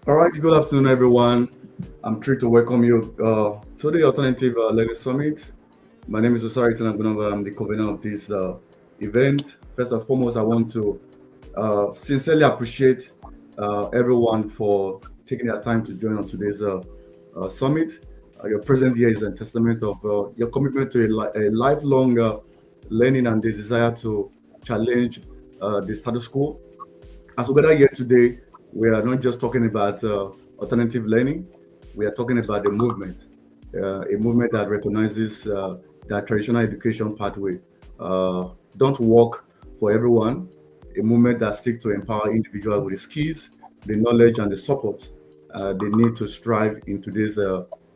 All right, good afternoon, everyone. I'm thrilled to welcome you to the Alternative Learning Summit. My name is Osaretin Agbonavbare. I'm the convener of this event. First and foremost, I want to sincerely appreciate everyone for taking their time to join on today's summit. Your presence here is a testament of your commitment to a lifelong learning and the desire to challenge the status quo. As we gather here today, we are not just talking about alternative learning, we are talking about a movement that recognizes that traditional education pathway don't work for everyone, a movement that seeks to empower individuals with the skills, the knowledge, and the support they need to strive in today's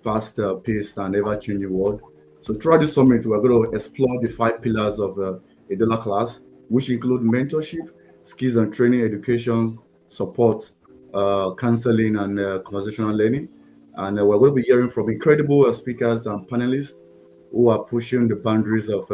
fast-paced and ever-changing world. So throughout this summit, we're going to explore the five pillars of a dollar class, which include mentorship, skills and training, education, support, counseling, and conversational learning. And we're going to be hearing from incredible speakers and panelists who are pushing the boundaries of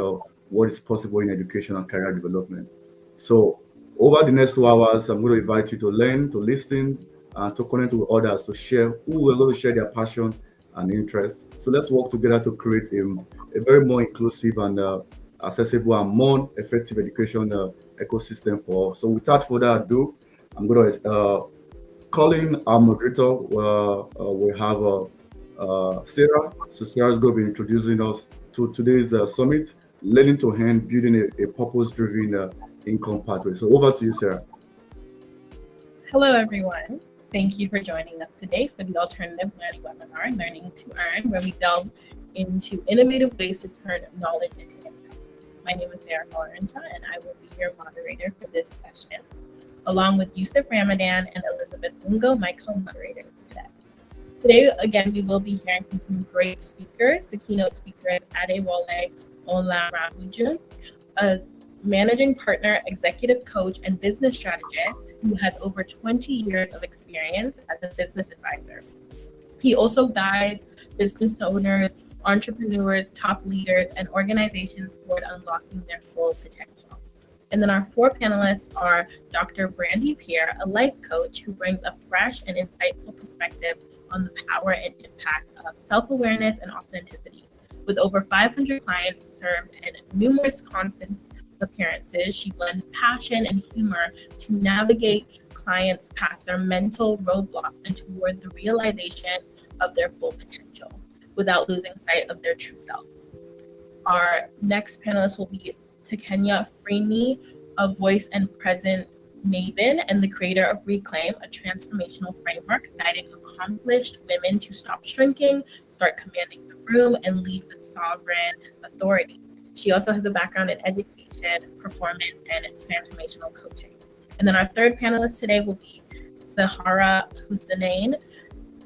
what is possible in education and career development. So, over the next 2 hours, I'm going to invite you to learn, to listen, and to connect with others to share who are going to share their passion and interest. So, let's work together to create a very more inclusive and accessible and more effective education ecosystem for all. So without further ado, I'm going to call in our moderator. We have Sarah. So Sarah is going to be introducing us to today's summit, learning to hand, building a purpose-driven income pathway. So over to you, Sarah. Hello, everyone. Thank you for joining us today for the Alternative Learning webinar, Learning to Earn, where we delve into innovative ways to turn knowledge into income. My name is Zahra, and I will be your moderator for this session, along with Yousef, Ramadan, and Elizabeth Ungo, my co-moderators today. Today, again, we will be hearing from some great speakers. The keynote speaker is Adewole Olanrewaju, a managing partner, executive coach, and business strategist who has over 20 years of experience as a business advisor. He also guides business owners, entrepreneurs, top leaders, and organizations toward unlocking their full potential. And then our four panelists are Dr. Brandy, a life coach who brings a fresh and insightful perspective on the power and impact of self-awareness and authenticity. With over 500 clients served and numerous conference appearances, she blends passion and humor to navigate clients past their mental roadblocks and toward the realization of their full potential without losing sight of their true selves. Our next panelist will be Takenya Freeney, a voice and presence maven and the creator of Reclaim, a transformational framework guiding accomplished women to stop shrinking, start commanding the room, and lead with sovereign authority. She also has a background in education, performance, and transformational coaching. And then our third panelist today will be Zahra Husnain.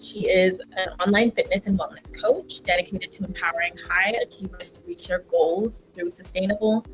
She is an online fitness and wellness coach dedicated to empowering high achievers to reach their goals through sustainable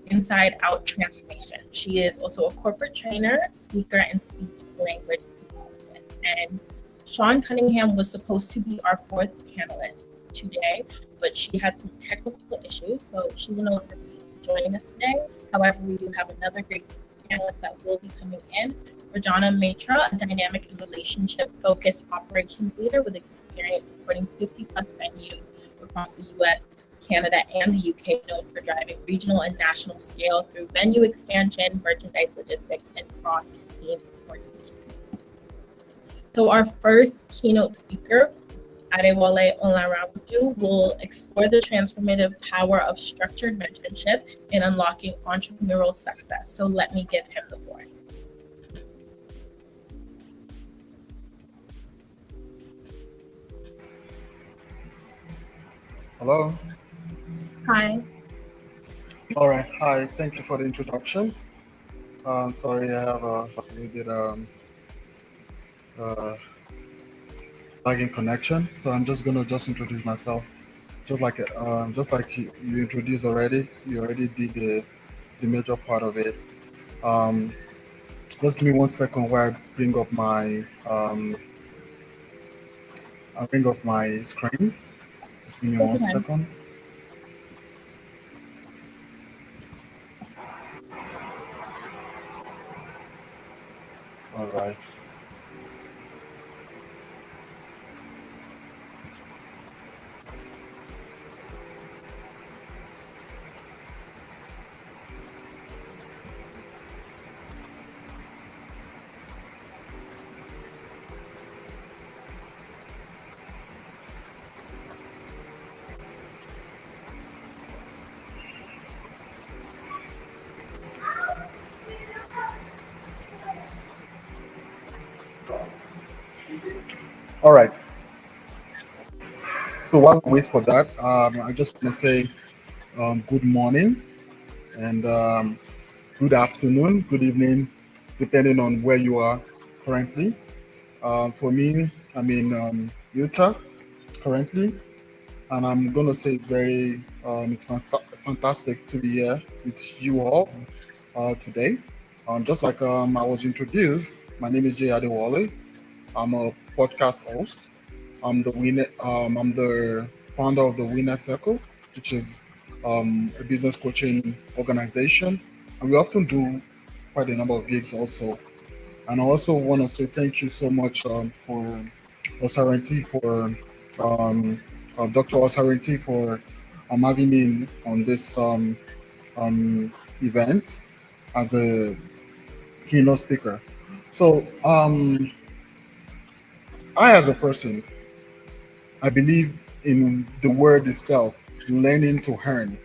inside-out transformation. She is also a corporate trainer, speaker, and speech language development. And Shawn Cunningham was supposed to be our fourth panelist today, but she had some technical issues, so she will no longer be joining us today. However, we do have another great panelist that will be coming in. Rajana Maitra, a dynamic and relationship-focused operations leader with experience supporting 50-plus venues across the U.S., Canada, and the U.K., known for driving regional and national scale through venue expansion, merchandise logistics, and cross-team coordination. So our first keynote speaker, Adewole Olanrewaju, will explore the transformative power of structured mentorship in unlocking entrepreneurial success. So let me give him the floor. Hello. Hi. All right. Hi. Thank you for the introduction. Sorry, I have a little bit lagging connection, so I'm just gonna introduce myself, just like you introduced already. You already did the major part of it. Just give me 1 second while I bring up my screen. Just give me 1 second. All right. All right. So while we wait for that, I just want to say good morning and good afternoon, good evening, depending on where you are currently. For me, I'm in Utah currently, and I'm gonna say it's fantastic to be here with you all today. Just like I was introduced, my name is Adewole. I'm a podcast host. I'm the founder of the Winner Circle, which is a business coaching organization, and we often do quite a number of gigs also. And I also want to say thank you so much for Osaretin Dr. Osaretin for having me on this um, event as a keynote speaker. So I, as a person, I believe in the word itself, learning to earn,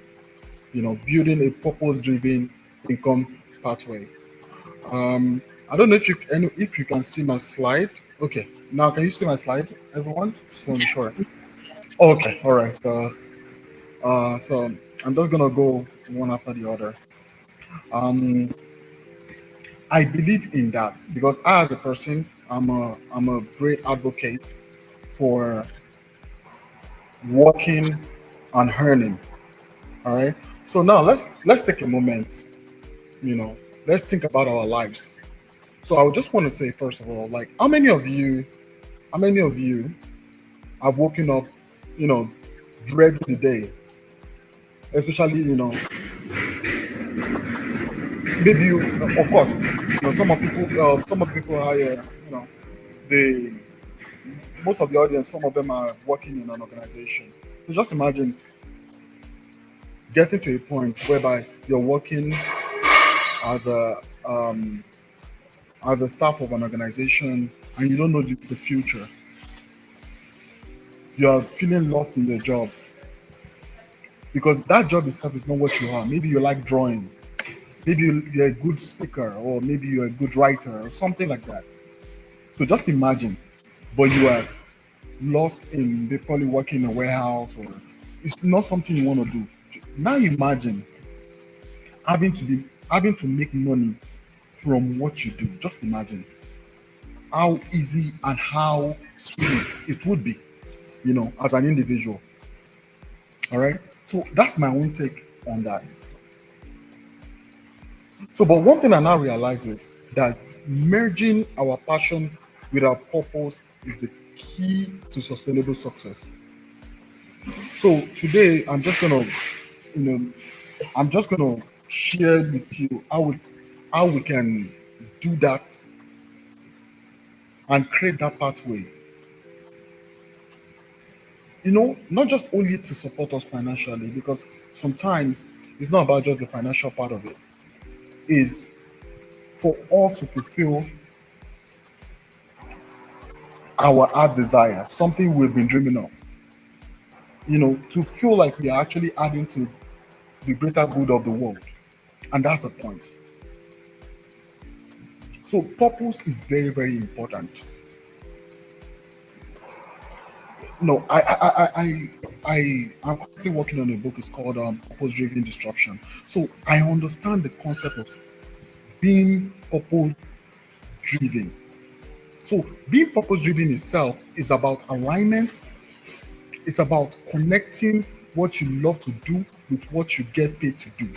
building a purpose-driven income pathway. I don't know if you can see my slide. Okay, now can you see my slide, everyone? Just want to be sure. Okay, all right. So I'm just gonna go one after the other. Um, I believe in that because I, as a person, I'm a great advocate for working and earning. All right. So now let's take a moment. Let's think about our lives. So I would just want to say first of all, like, how many of you have woken up, you know, dread the day, especially maybe you, of course, some of the people are here, they most of the audience, some of them are working in an organization. So just imagine getting to a point whereby you're working as a staff of an organization and you don't know the future. You are feeling lost in the job because that job itself is not what you are. Maybe you like drawing, maybe you're a good speaker, or maybe you're a good writer or something like that. So just imagine, but you are lost in they probably working in a warehouse, or it's not something you want to do. Now imagine having to make money from what you do. Just imagine how easy and how sweet it would be, as an individual. All right. So that's my own take on that. So, but one thing I now realize is that merging our passion with our purpose is the key to sustainable success. So today, I'm just gonna share with you how we can do that and create that pathway. Not just only to support us financially, because sometimes it's not about just the financial part of it. Is for us to fulfill our heart desire, something we've been dreaming of. To feel like we are actually adding to the greater good of the world. And that's the point. So purpose is very, very important. No, I'm currently working on a book. It's called Purpose Driven Disruption. So I understand the concept of being purpose driven. So being purpose driven itself is about alignment. It's about connecting what you love to do with what you get paid to do.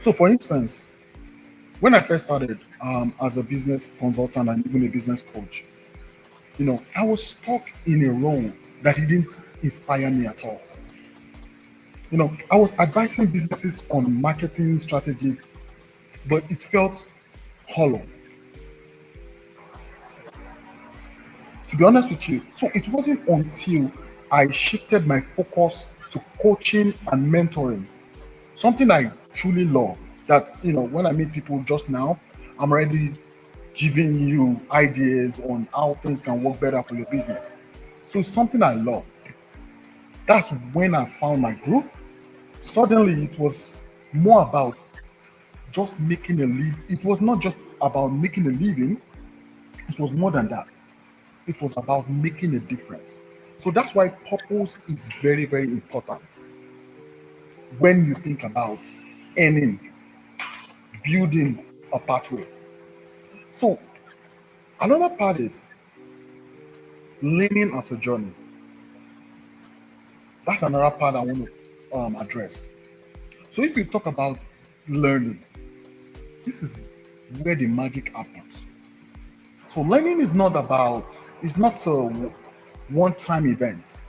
So for instance, when I first started as a business consultant and even a business coach, I was stuck in a role that didn't inspire me at all. I was advising businesses on marketing strategy, but it felt hollow. To be honest with you, so it wasn't until I shifted my focus to coaching and mentoring, something I truly love. That when I meet people just now, I'm already giving you ideas on how things can work better for your business. So it's something I love. That's when I found my groove. Suddenly, it was more about just making a living. It was not just about making a living. It was more than that. It was about making a difference. So that's why purpose is very, very important when you think about earning, building a pathway. So another part is learning as a journey. That's another part I want to address. So if you talk about learning, this is where the magic happens. So learning is not a one-time event.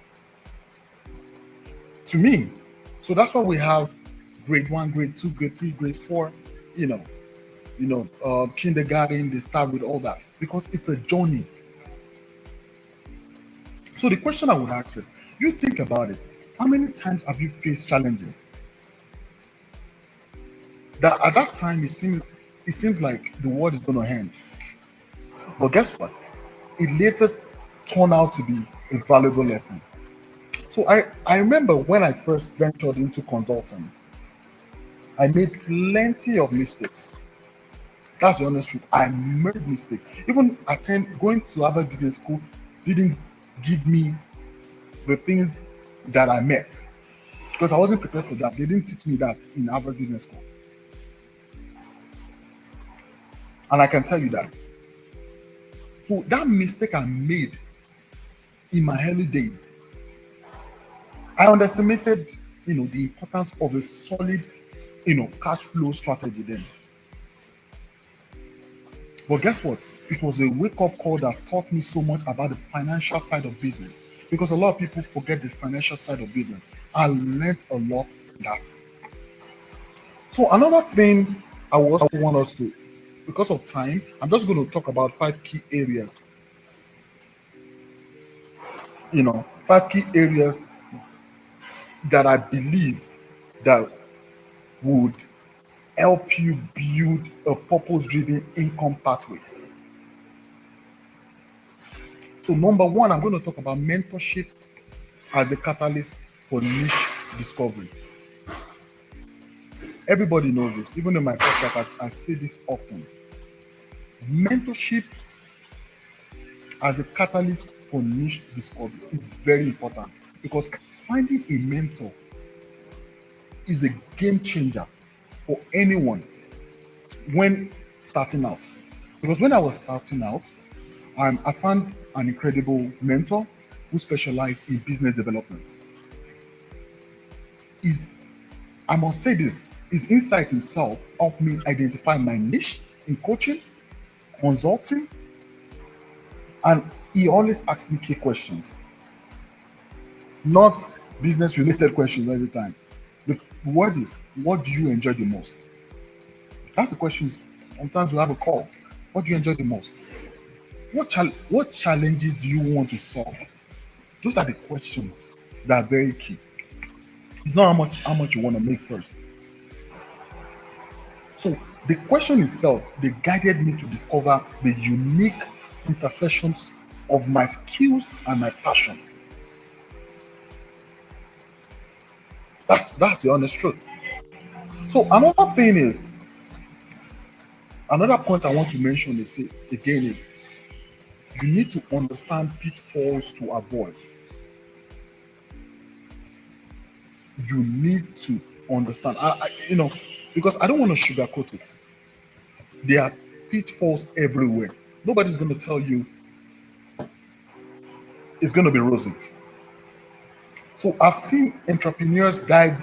To me, so that's why we have grade 1, grade 2, grade 3, grade 4, kindergarten, they start with all that because it's a journey. So the question I would ask is, you think about it, how many times have you faced challenges that at that time it seems like the world is going to end? But guess what? It later turned out to be a valuable lesson. So I remember when I first ventured into consulting, I made plenty of mistakes. That's the honest truth. I made mistakes. Even going to Harvard Business School didn't give me the things that I met because I wasn't prepared for that. They didn't teach me that in Harvard Business School. And I can tell you that. So that mistake I made in my early days, I underestimated, the importance of a solid, cash flow strategy then. But guess what? It was a wake-up call that taught me so much about the financial side of business because a lot of people forget the financial side of business. I learned a lot in that. So another thing I also want us to, because of time, I'm just going to talk about 5 key areas. 5 key areas that I believe that would help you build a purpose-driven income pathways. So number 1, I'm going to talk about mentorship as a catalyst for niche discovery. Everybody knows this. Even in my podcast, I say this often. Mentorship as a catalyst for niche discovery is very important because finding a mentor is a game changer for anyone when starting out. Because when I was starting out, I found an incredible mentor who specialized in business development. I must say this, his insight himself helped me identify my niche in coaching, consulting, and he always asked me key questions, not business related questions every time. The word is, what do you enjoy the most? That's the questions. Sometimes we have a call. What do you enjoy the most? What challenges do you want to solve? Those are the questions that are very key. It's not how much you want to make first. So the question itself, they guided me to discover the unique intersections of my skills and my passion. That's the honest truth. So another point I want to mention is you need to understand pitfalls to avoid. You need to understand, because I don't want to sugarcoat it. There are pitfalls everywhere. Nobody's going to tell you it's going to be rosy. So I've seen entrepreneurs dive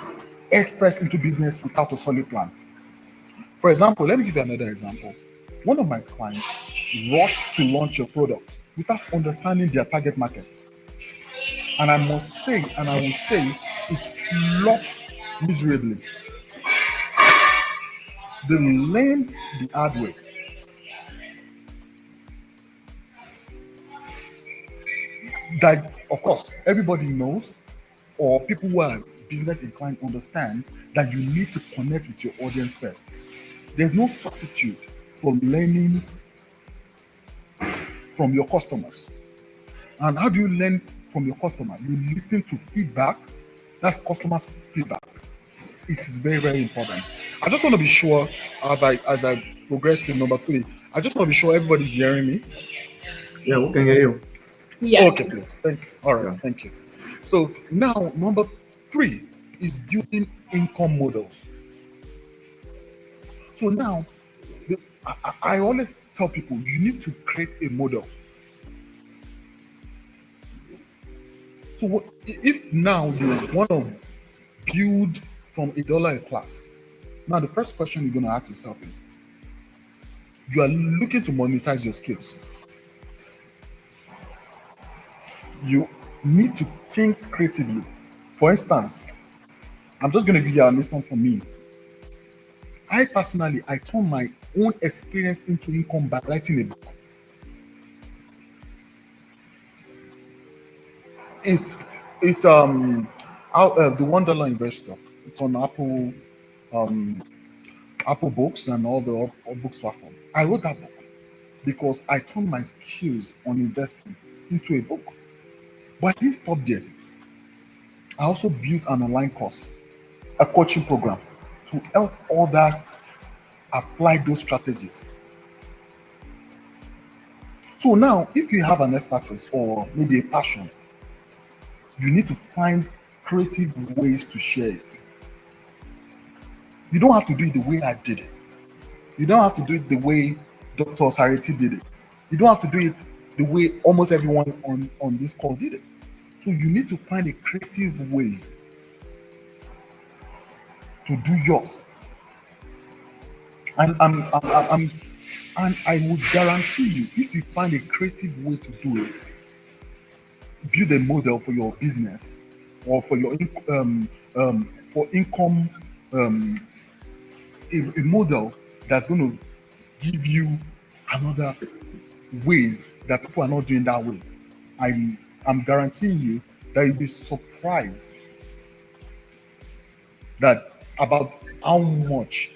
headfirst into business without a solid plan. For example, let me give you another example. One of my clients rushed to launch a product without understanding their target market. And I will say, it flopped miserably. They learned the hard way. That, of course, everybody knows, or people who are business inclined understand that you need to connect with your audience first. There's no substitute for learning from your customers. And how do you learn from your customer? You listen to feedback. That's customers' feedback. It is very, very important. I just want to be sure as I progress to number 3. I just want to be sure everybody's hearing me. Yeah, we can hear you. Yes. Okay, please. Thank you. All right, Yeah. thank you. So now number 3 is building income models. So now I always tell people you need to create a model. So if now you want to build from a class, now the first question you're going to ask yourself is, you are looking to monetize your skills. You need to think creatively. For instance, I'm just going to give you an instance for me. I turn my own experience into income by writing a book. It's the $1 investor. It's on um Apple Books and all the books platform. I wrote that book because I turned my skills on investing into a book. But I didn't stop there. I also built an online course, a coaching program to help others apply those strategies. So now, if you have an expertise or maybe a passion, you need to find creative ways to share it. You don't have to do it the way I did it. You don't have to do it the way Dr. Osaretin did it. You don't have to do it the way almost everyone on this call did it. So you need to find a creative way to do yours. And I would guarantee you, if you find a creative way to do it, build a model for your business or for your for income, a model that's going to give you another ways that people are not doing that way. I'm guaranteeing you that you'll be surprised that about how much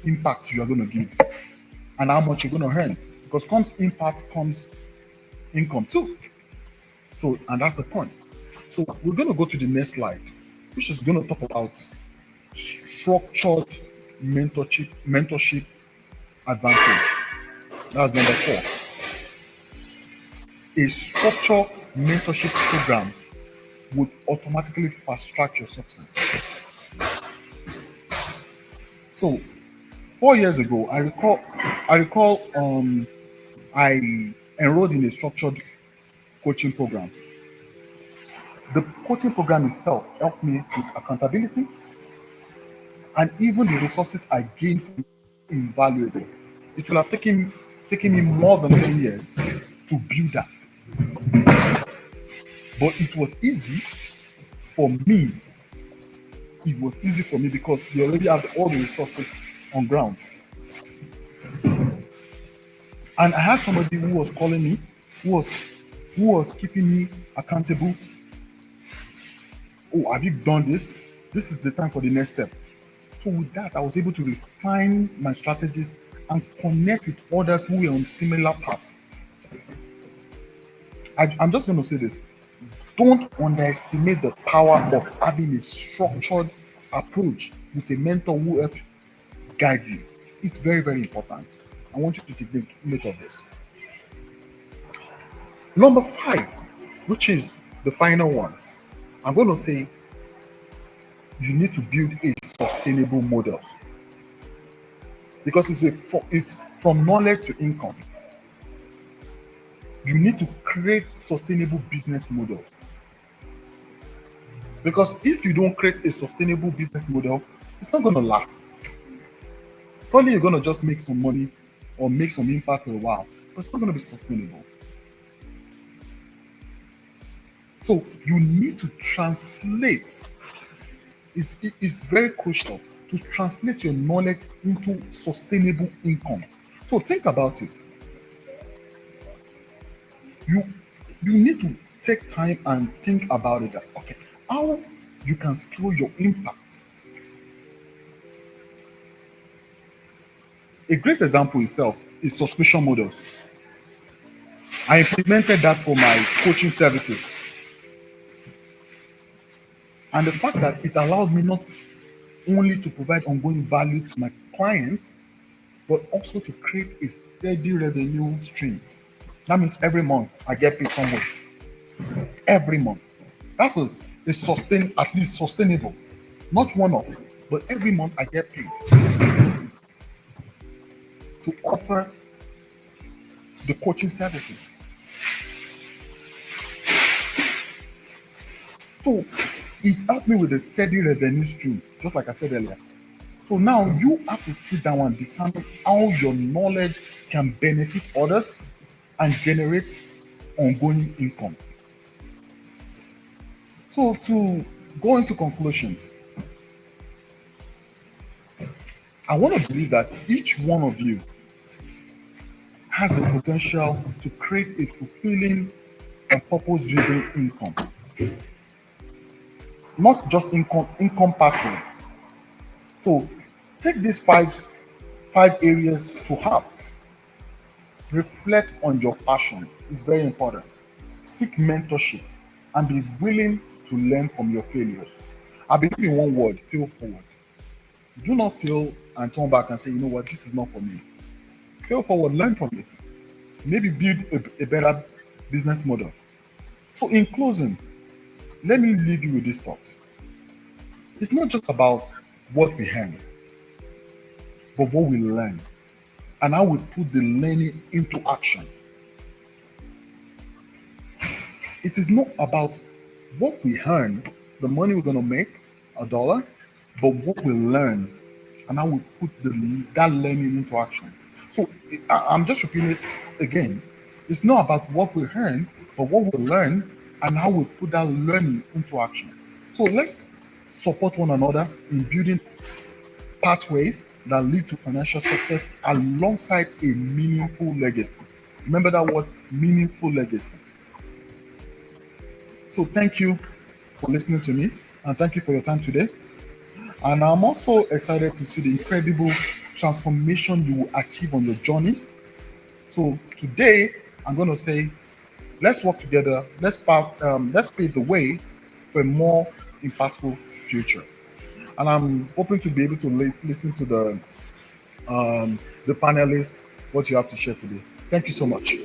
impact you are going to give and how much you're going to earn, because comes impact comes income too. So, and that's the point. So we're going to go to the next slide, which is going to talk about structured mentorship advantage. That's number 4. A structured mentorship program would automatically fast track your success. So 4 years ago, I recall I enrolled in a structured coaching program. The coaching program itself helped me with accountability, and even the resources I gained from it were invaluable. It will have taken me more than 10 years to build that. But it was easy for me. It was easy for me because we already have all the resources on ground. And I had somebody who was calling me, who was keeping me accountable. Oh, have you done this? This is the time for the next step. So with that, I was able to refine my strategies and connect with others who were on similar path. I'm just going to say this. Don't underestimate the power of having a structured approach with a mentor who helps guide you. It's very, very important. I want you to take note of this. Number 5, which is the final one, I'm going to say you need to build a sustainable models, because it's from knowledge to income. You need to create sustainable business models, because if you don't create a sustainable business model, it's not going to last. Probably you're going to just make some money or make some impact for a while, but it's not going to be sustainable. So you need to translate. It's very crucial to translate your knowledge into sustainable income. So think about it. You need to take time and think about it. Okay, how you can scale your impact. A great example itself is subscription models. I implemented that for my coaching services. And the fact that it allowed me not only to provide ongoing value to my clients, but also to create a steady revenue stream. That means every month I get paid somewhere. every month. That's a at least sustainable, not one off, but every month I get paid to offer the coaching services. So it helped me with a steady revenue stream, just like I said earlier. So now you have to sit down and determine how your knowledge can benefit others and generate ongoing income. So to go into conclusion, I want to believe that each one of you has the potential to create a fulfilling and purpose-driven income. Not just income pathway. So take these five areas to have. Reflect on your passion. It's very important. Seek mentorship and be willing to learn from your failures. I believe in one word: fail forward. Do not fail and turn back and say, you know what, this is not for me. Fail forward, learn from it. Maybe build a better business model. So in closing, let me leave you with this thought. It's not just about what we earn, but what we learn and how we put the learning into action. It is not about what we earn, the money we're going to make, a dollar, but what we learn and how we put that learning into action. So I'm just repeating it again. It's not about what we earn, but what we learn and how we put that learning into action. So let's support one another in building pathways that lead to financial success alongside a meaningful legacy. Remember that word, meaningful legacy. So thank you for listening to me, and thank you for your time today. And I'm also excited to see the incredible transformation you will achieve on your journey. So today, I'm going to say, let's work together. Let's pave the way for a more impactful future. And I'm hoping to be able to listen to the panelists, what you have to share today. Thank you so much.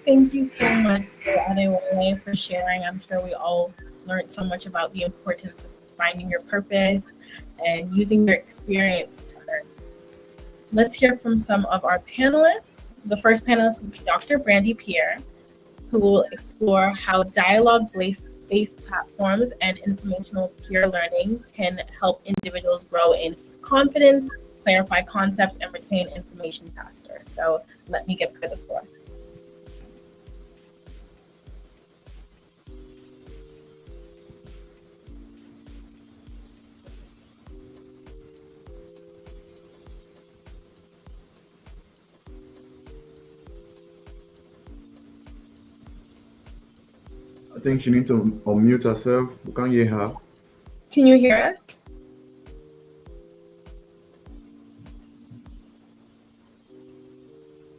Thank you so much, Adewole, for sharing. I'm sure we all learned so much about the importance of finding your purpose and using your experience to learn. Let's hear from some of our panelists. The first panelist will be Dr. Brandy Pierre, who will explore how dialogue-based platforms and informational peer learning can help individuals grow in confidence, clarify concepts, and retain information faster. So let me give her the floor. I think she needs to unmute herself. We can't hear her. Can you hear us?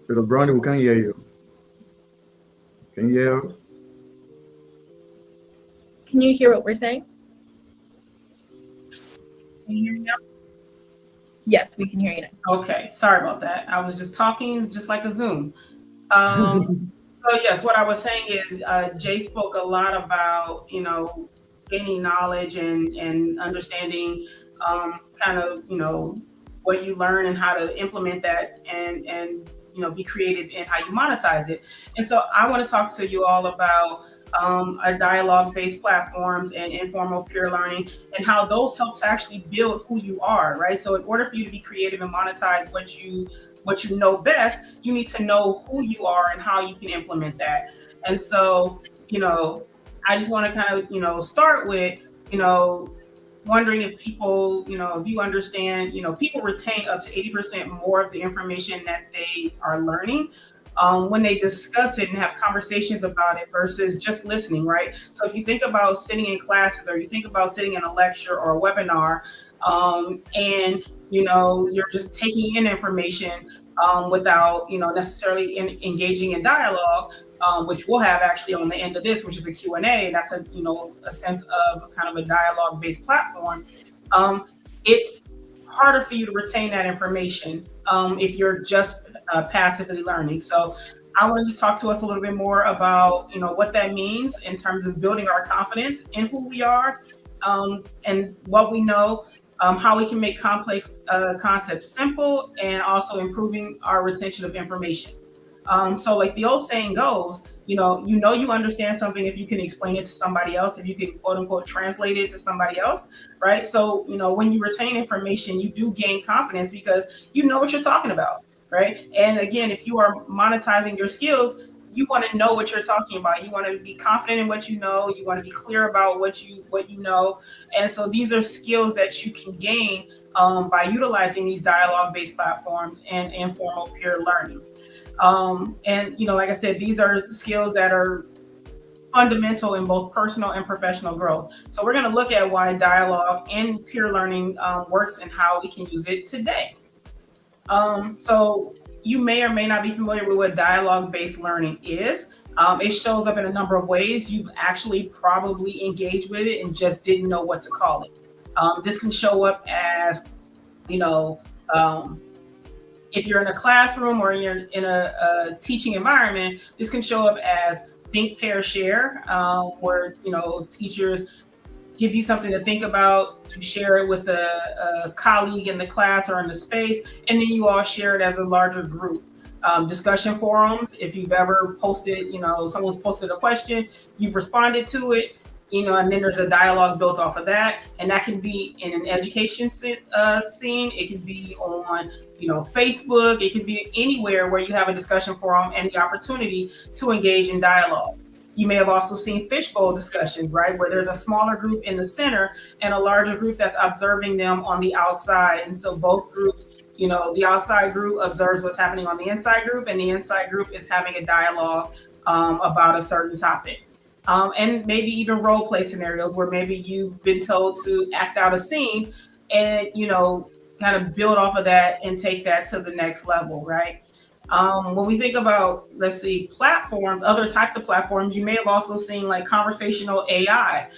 Little Brandy, we can't hear you. Can you hear us? Can you hear what we're saying? Can you hear me now? Yes, we can hear you now. Okay, sorry about that. I was just talking, just like a Zoom. So yes, what I was saying is Jay spoke a lot about, gaining knowledge and understanding kind of, what you learn and how to implement that and be creative in how you monetize it. And so I want to talk to you all about dialogue-based platforms and informal peer learning and how those help to actually build who you are, right? So in order for you to be creative and monetize what you know best, you need to know who you are and how you can implement that. And so, I just want to kind of, start with, wondering if people, if you understand, people retain up to 80% more of the information that they are learning when they discuss it and have conversations about it versus just listening, right? So if you think about sitting in classes or you think about sitting in a lecture or a webinar and you're just taking in information without necessarily engaging in dialogue, which we'll have actually on the end of this, which is a Q&A. That's a sense of kind of a dialogue-based platform. It's harder for you to retain that information if you're just passively learning. So I want to just talk to us a little bit more about, what that means in terms of building our confidence in who we are, and what we know, how we can make complex concepts simple, and also improving our retention of information. So like the old saying goes, you understand something if you can explain it to somebody else, if you can quote unquote translate it to somebody else, right? So, when you retain information, you do gain confidence because you know what you're talking about, right? And again, if you are monetizing your skills, you want to know what you're talking about. You want to be confident in what you know. You want to be clear about what you know. And so these are skills that you can gain by utilizing these dialogue-based platforms and informal peer learning. And like I said, these are skills that are fundamental in both personal and professional growth. So we're going to look at why dialogue and peer learning works and how we can use it today. So you may or may not be familiar with what dialogue-based learning is. It shows up in a number of ways. You've actually probably engaged with it and just didn't know what to call it. This can show up as, if you're in a classroom or you're in a teaching environment, this can show up as think, pair, share, where, teachers give you something to think about, you share it with a colleague in the class or in the space, and then you all share it as a larger group. Discussion forums, if you've ever posted, someone's posted a question, you've responded to it, and then there's a dialogue built off of that. And that can be in an education scene. It can be on, Facebook. It can be anywhere where you have a discussion forum and the opportunity to engage in dialogue. You may have also seen fishbowl discussions, right? Where there's a smaller group in the center and a larger group that's observing them on the outside. And so both groups, the outside group observes what's happening on the inside group, and the inside group is having a dialogue about a certain topic. And maybe even role play scenarios where maybe you've been told to act out a scene and, kind of build off of that and take that to the next level, right? When we think about, let's see, platforms, other types of platforms, you may have also seen like conversational AI,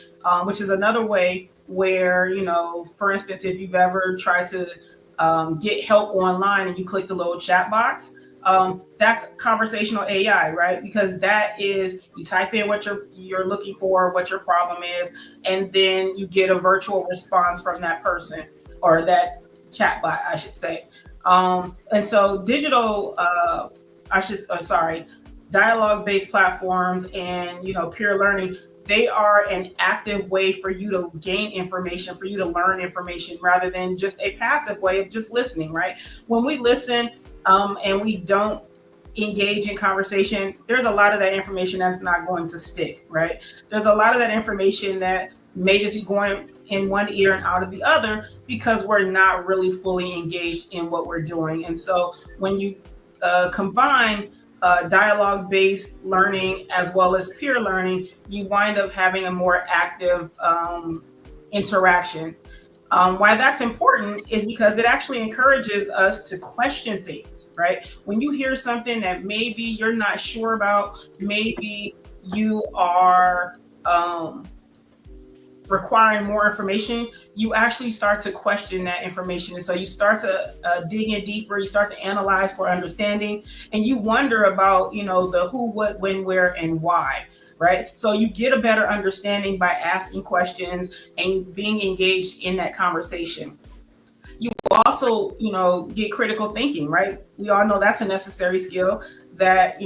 which is another way where, for instance, if you've ever tried to get help online and you click the little chat box, that's conversational AI, right? Because that is, you type in what you're looking for, what your problem is, and then you get a virtual response from that person or that chatbot, I should say. And so dialogue-based platforms and, peer learning, they are an active way for you to gain information, for you to learn information, rather than just a passive way of just listening, right? When we listen and we don't engage in conversation, there's a lot of that information that's not going to stick, right? There's a lot of that information that may just be going in one ear and out of the other because we're not really fully engaged in what we're doing. And so when you combine dialogue-based learning as well as peer learning, you wind up having a more active interaction. Why that's important is because it actually encourages us to question things, right? When you hear something that maybe you're not sure about, maybe you are requiring more information, you actually start to question that information. And so you start to dig in deeper, you start to analyze for understanding, and you wonder about, the who, what, when, where, and why, right? So you get a better understanding by asking questions and being engaged in that conversation. You also, get critical thinking, right? We all know that's a necessary skill that,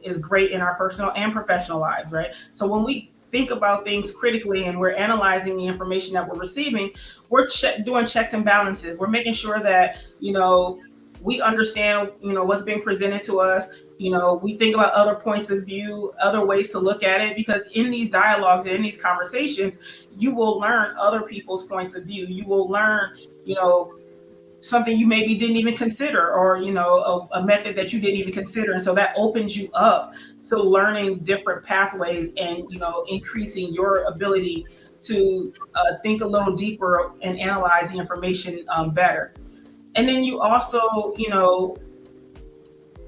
is great in our personal and professional lives, right? So when we think about things critically and we're analyzing the information that we're receiving, we're doing checks and balances. We're making sure that, we understand, what's being presented to us. We think about other points of view, other ways to look at it, because in these dialogues and in these conversations, you will learn other people's points of view. You will learn, something you maybe didn't even consider, or, a method that you didn't even consider. And so that opens you up to learning different pathways and, increasing your ability to think a little deeper and analyze the information better. And then you also,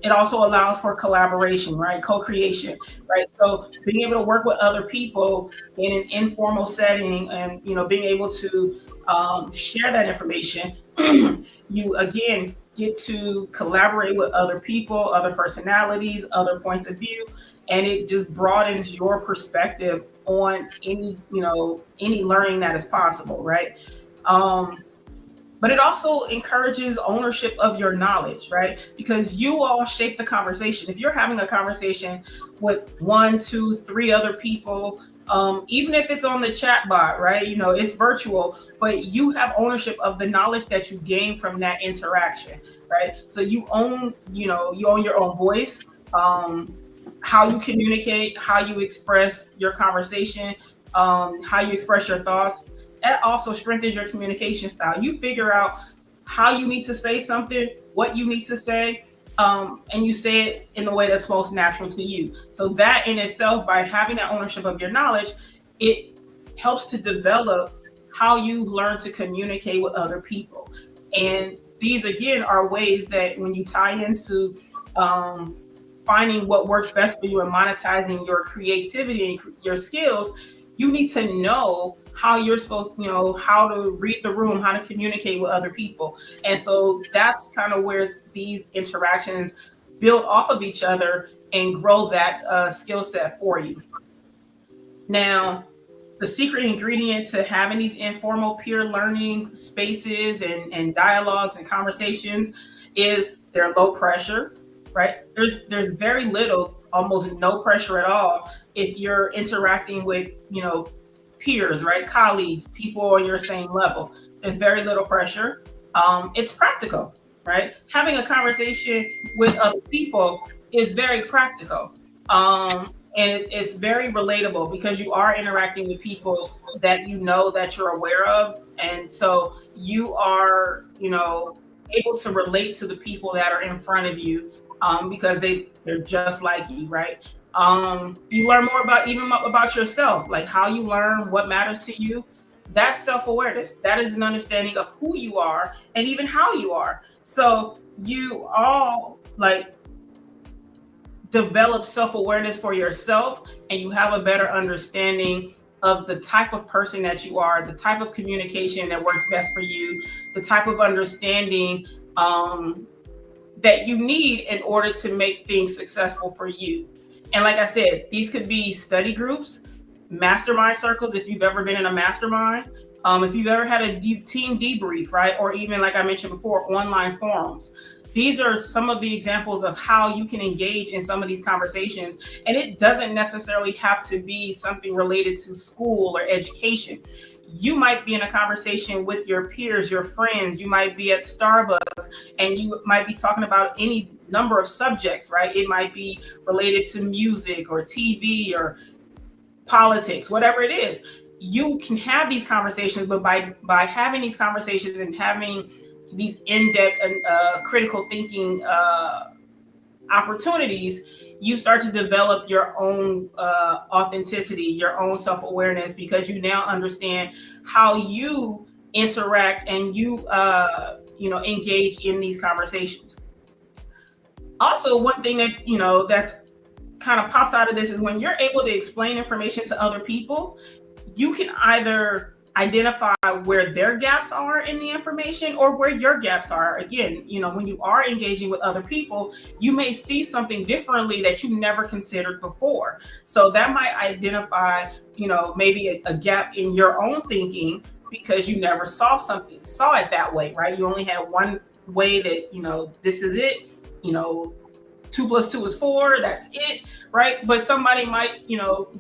it also allows for collaboration, right? Co-creation, right? So being able to work with other people in an informal setting and, being able to share that information, you, again, get to collaborate with other people, other personalities, other points of view, and it just broadens your perspective on any learning that is possible, right? But it also encourages ownership of your knowledge, right? Because you all shape the conversation. If you're having a conversation with 1, 2, 3 other people, even if it's on the chat bot, right? It's virtual, but you have ownership of the knowledge that you gain from that interaction, right? So you own your own voice, how you communicate, how you express your conversation, how you express your thoughts. That also strengthens your communication style. You figure out how you need to say something, what you need to say, and you say it in the way that's most natural to you. So that in itself, by having that ownership of your knowledge, it helps to develop how you learn to communicate with other people. And these, again, are ways that when you tie into finding what works best for you and monetizing your creativity and your skills, you need to know how you're supposed, how to read the room, how to communicate with other people. And so that's kind of where these interactions build off of each other and grow that skill set for you. Now, the secret ingredient to having these informal peer learning spaces and dialogues and conversations is they're low pressure, right? There's very little, almost no pressure at all if you're interacting with, peers, right? Colleagues, people on your same level. There's very little pressure. It's practical, right? Having a conversation with other people is very practical. And it's very relatable because you are interacting with people that that you're aware of. And so you are, able to relate to the people that are in front of you because they're just like you, right? You learn more about yourself, like how you learn, what matters to you. That's self-awareness. That is an understanding of who you are and even how you are. So you all develop self-awareness for yourself, and you have a better understanding of the type of person that you are, the type of communication that works best for you, the type of understanding that you need in order to make things successful for you. And like I said, these could be study groups, mastermind circles, if you've ever been in a mastermind, if you've ever had a team debrief, right? Or even, like I mentioned before, online forums. These are some of the examples of how you can engage in some of these conversations. And it doesn't necessarily have to be something related to school or education. You might be in a conversation with your peers, your friends. You might be at Starbucks and you might be talking about any number of subjects, right? It might be related to music or TV or politics, whatever it is. You can have these conversations, but by having these conversations and having these in-depth and critical thinking opportunities, you start to develop your own authenticity, your own self-awareness, because you now understand how you interact and you engage in these conversations. Also, one thing that that's kind of pops out of this is when you're able to explain information to other people, you can either identify where their gaps are in the information or where your gaps are. Again, when you are engaging with other people, you may see something differently that you never considered before. So that might identify, maybe a gap in your own thinking because you never saw it that way, right? You only had one way that, this is it, 2 + 2 is 4, that's it, right? But somebody might,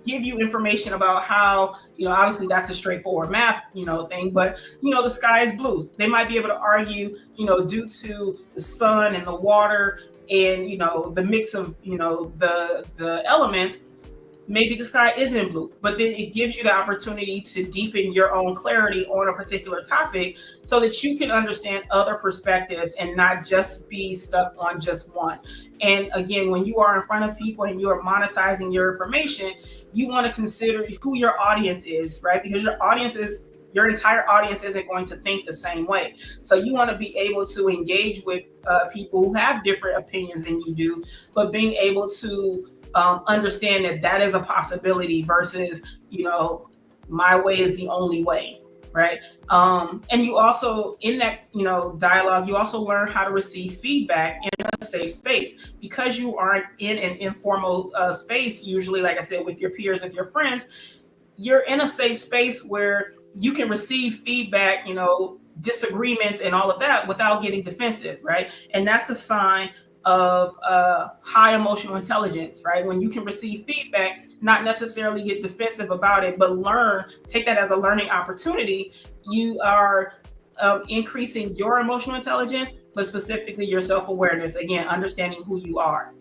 give you information about how, obviously that's a straightforward math, thing, but, the sky is blue. They might be able to argue, due to the sun and the water and, the mix of, the elements, maybe the sky isn't blue, but then it gives you the opportunity to deepen your own clarity on a particular topic so that you can understand other perspectives and not just be stuck on just one. And again, when you are in front of people and you are monetizing your information, you want to consider who your audience is, right? Because your entire audience isn't going to think the same way. So you want to be able to engage with people who have different opinions than you do, but being able to understand that is a possibility versus, my way is the only way. right? And you also, in that, dialogue, you also learn how to receive feedback in a safe space, because you aren't in an informal space, usually, like I said, with your peers, with your friends. You're in a safe space where you can receive feedback, disagreements and all of that without getting defensive, right? And that's a sign of high emotional intelligence, right? When you can receive feedback, not necessarily get defensive about it, but take that as a learning opportunity. You are increasing your emotional intelligence, but specifically your self-awareness, again, understanding who you are.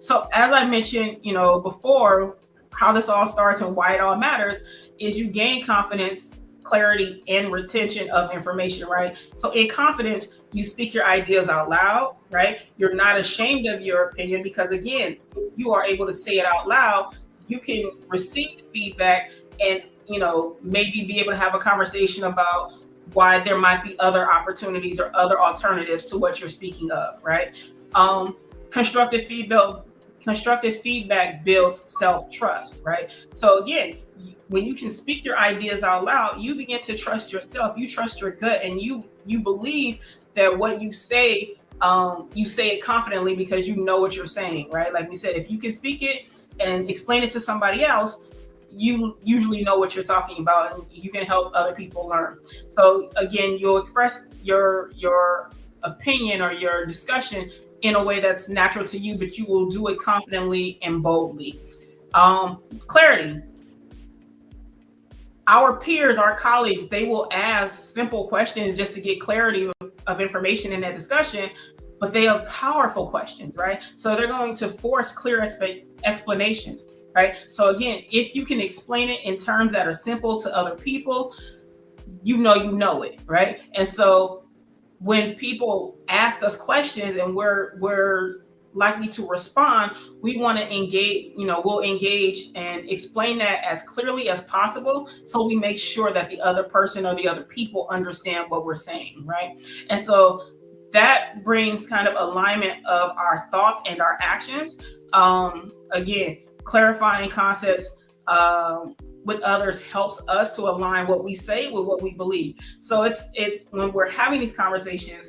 So as I mentioned, before, how this all starts and why it all matters is you gain confidence, clarity, and retention of information, right? So in confidence, you speak your ideas out loud, right? You're not ashamed of your opinion, because again, if you are able to say it out loud, you can receive feedback and, maybe be able to have a conversation about why there might be other opportunities or other alternatives to what you're speaking of, right? Constructive feedback builds self-trust, right? So again, when you can speak your ideas out loud, you begin to trust yourself. You trust your gut, and you believe that what you say it confidently because you know what you're saying, right? Like we said, if you can speak it and explain it to somebody else, you usually know what you're talking about, and you can help other people learn. So again, you'll express your opinion or your discussion in a way that's natural to you, but you will do it confidently and boldly. Clarity. Our peers, our colleagues, they will ask simple questions just to get clarity of information in that discussion, but they have powerful questions, right? So they're going to force clear explanations, right? So again, if you can explain it in terms that are simple to other people, you know it, right? And so when people ask us questions and we're likely to respond, we want to engage, we'll engage and explain that as clearly as possible, so we make sure that the other person or the other people understand what we're saying, right? And so that brings kind of alignment of our thoughts and our actions. Again, clarifying concepts with others helps us to align what we say with what we believe. So it's when we're having these conversations,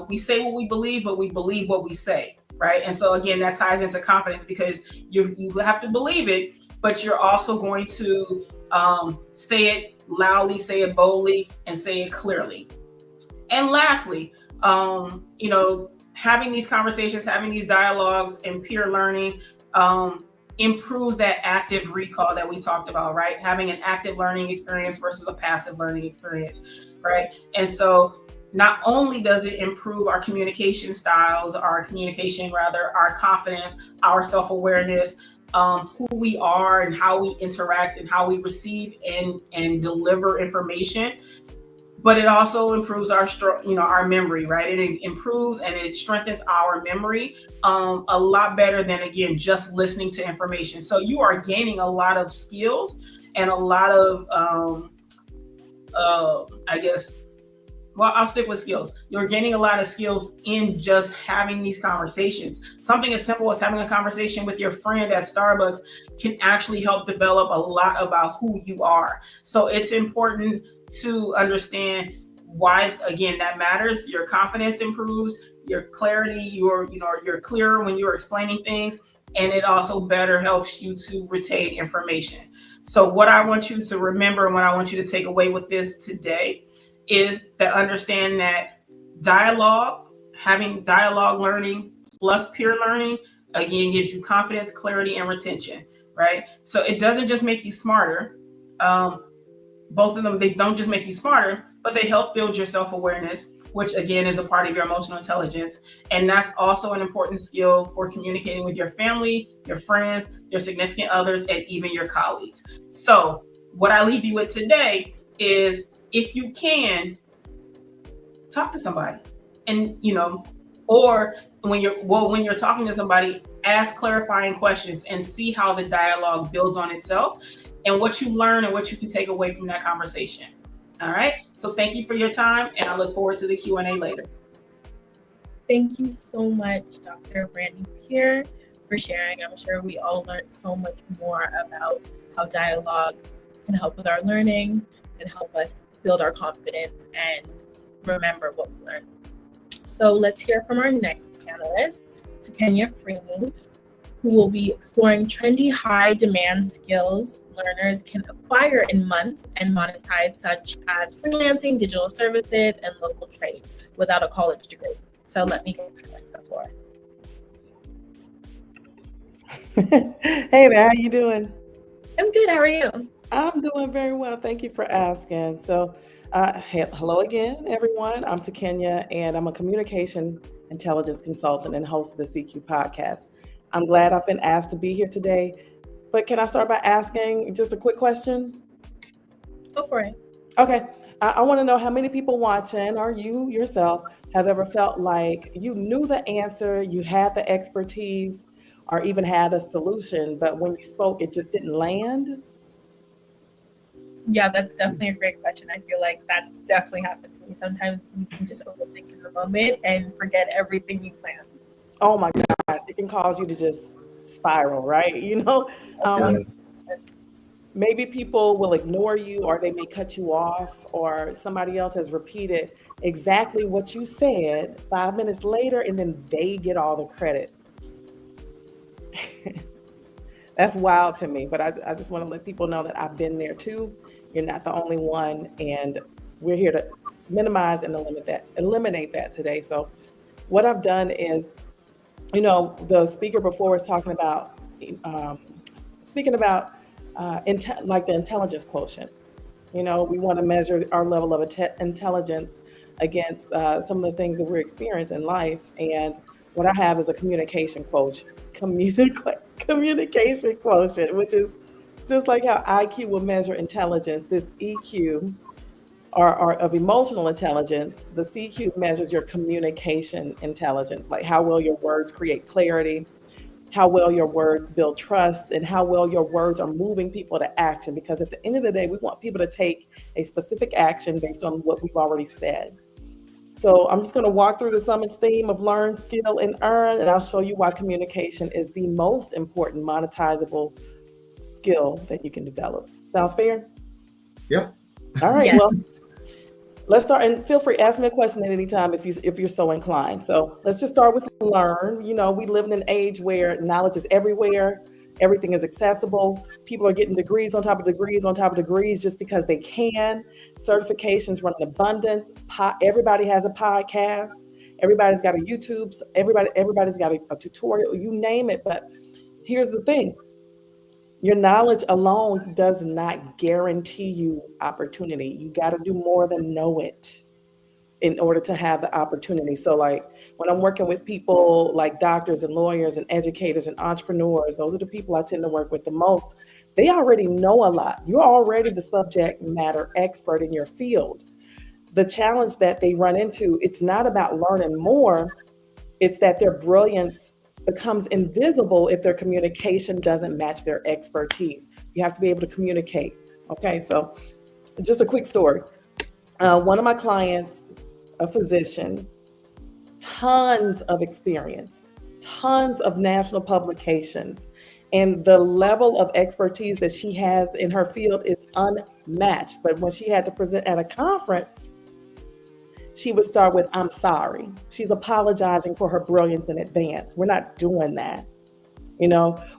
we say what we believe, but we believe what we say, right? And so again, that ties into confidence, because you have to believe it, but you're also going to say it loudly, say it boldly, and say it clearly. And lastly, having these conversations, having these dialogues and peer learning improves that active recall that we talked about, right? Having an active learning experience versus a passive learning experience, right? And so not only does it improve our communication styles, our confidence, our self-awareness, who we are and how we interact and how we receive and deliver information, but it also improves our memory, right? It improves and it strengthens our memory a lot better than, again, just listening to information. So you are gaining a lot of skills and a lot of, I'll stick with skills. You're gaining a lot of skills in just having these conversations. Something as simple as having a conversation with your friend at Starbucks can actually help develop a lot about who you are. So it's important to understand why, again, that matters. Your confidence improves, your clarity, you're clearer when you're explaining things, and it also better helps you to retain information. So what I want you to remember and what I want you to take away with this today is to understand that having dialogue learning plus peer learning, again, gives you confidence, clarity, and retention, right? So it doesn't just make you smarter. Both of them, they don't just make you smarter, but they help build your self-awareness, which again is a part of your emotional intelligence. And that's also an important skill for communicating with your family, your friends, your significant others, and even your colleagues. So what I leave you with today is, if you can, talk to somebody, and or when you're talking to somebody, ask clarifying questions and see how the dialogue builds on itself and what you learn and what you can take away from that conversation. All right. So thank you for your time, and I look forward to the Q&A later. Thank you so much, Dr. Brandy Pierre, for sharing. I'm sure we all learned so much more about how dialogue can help with our learning and help us build our confidence and remember what we learned. So let's hear from our next panelist, Takenya Freeney, who will be exploring trendy high demand skills learners can acquire in months and monetize, such as freelancing, digital services, and local trade without a college degree. So let me get back to the floor. Hey there, how you doing? I'm good, how are you? I'm doing very well, thank you for asking. So hello again, everyone. I'm Takenya, and I'm a communication intelligence consultant and host of the CQ podcast. I'm glad I've been asked to be here today. But can I start by asking just a quick question? Go for it. Okay. I want to know how many people watching, or you yourself, have ever felt like you knew the answer, you had the expertise, or even had a solution, but when you spoke, it just didn't land? Yeah, that's definitely a great question. I feel like that's definitely happened to me. Sometimes you can just overthink in the moment and forget everything you planned. Oh my gosh, it can cause you to just spiral, right? Maybe people will ignore you, or they may cut you off, or somebody else has repeated exactly what you said 5 minutes later, and then they get all the credit. That's wild to me, but I just want to let people know that I've been there too. You're not the only one, and we're here to minimize and eliminate that today. So what I've done is, the speaker before was talking about, like the intelligence quotient. We want to measure our level of intelligence against some of the things that we're experiencing in life. And what I have is a communication quotient, which is just like how IQ will measure intelligence. This EQ, or of emotional intelligence, the CQ measures your communication intelligence, like how well your words create clarity, how well your words build trust, and how well your words are moving people to action. Because at the end of the day, we want people to take a specific action based on what we've already said. So I'm just going to walk through the summit's theme of learn, skill, and earn, and I'll show you why communication is the most important monetizable skill that you can develop. Sounds fair? Yeah. All right. Yes. Well, let's start, and feel free, ask me a question at any time if you're so inclined. So let's just start with learn. We live in an age where knowledge is everywhere. Everything is accessible. People are getting degrees on top of degrees on top of degrees just because they can. Certifications run in abundance. Everybody has a podcast. Everybody's got a YouTube. Everybody's got a tutorial. You name it. But here's the thing. Your knowledge alone does not guarantee you opportunity. You got to do more than know it in order to have the opportunity. So like when I'm working with people like doctors and lawyers and educators and entrepreneurs, those are the people I tend to work with the most. They already know a lot. You're already the subject matter expert in your field. The challenge that they run into, it's not about learning more. It's that their brilliance becomes invisible if their communication doesn't match their expertise. You have to be able to communicate. Okay, so just a quick story. One of my clients, a physician, tons of experience, tons of national publications, and the level of expertise that she has in her field is unmatched. But when she had to present at a conference, she would start with, "I'm sorry." She's apologizing for her brilliance in advance. We're not doing that.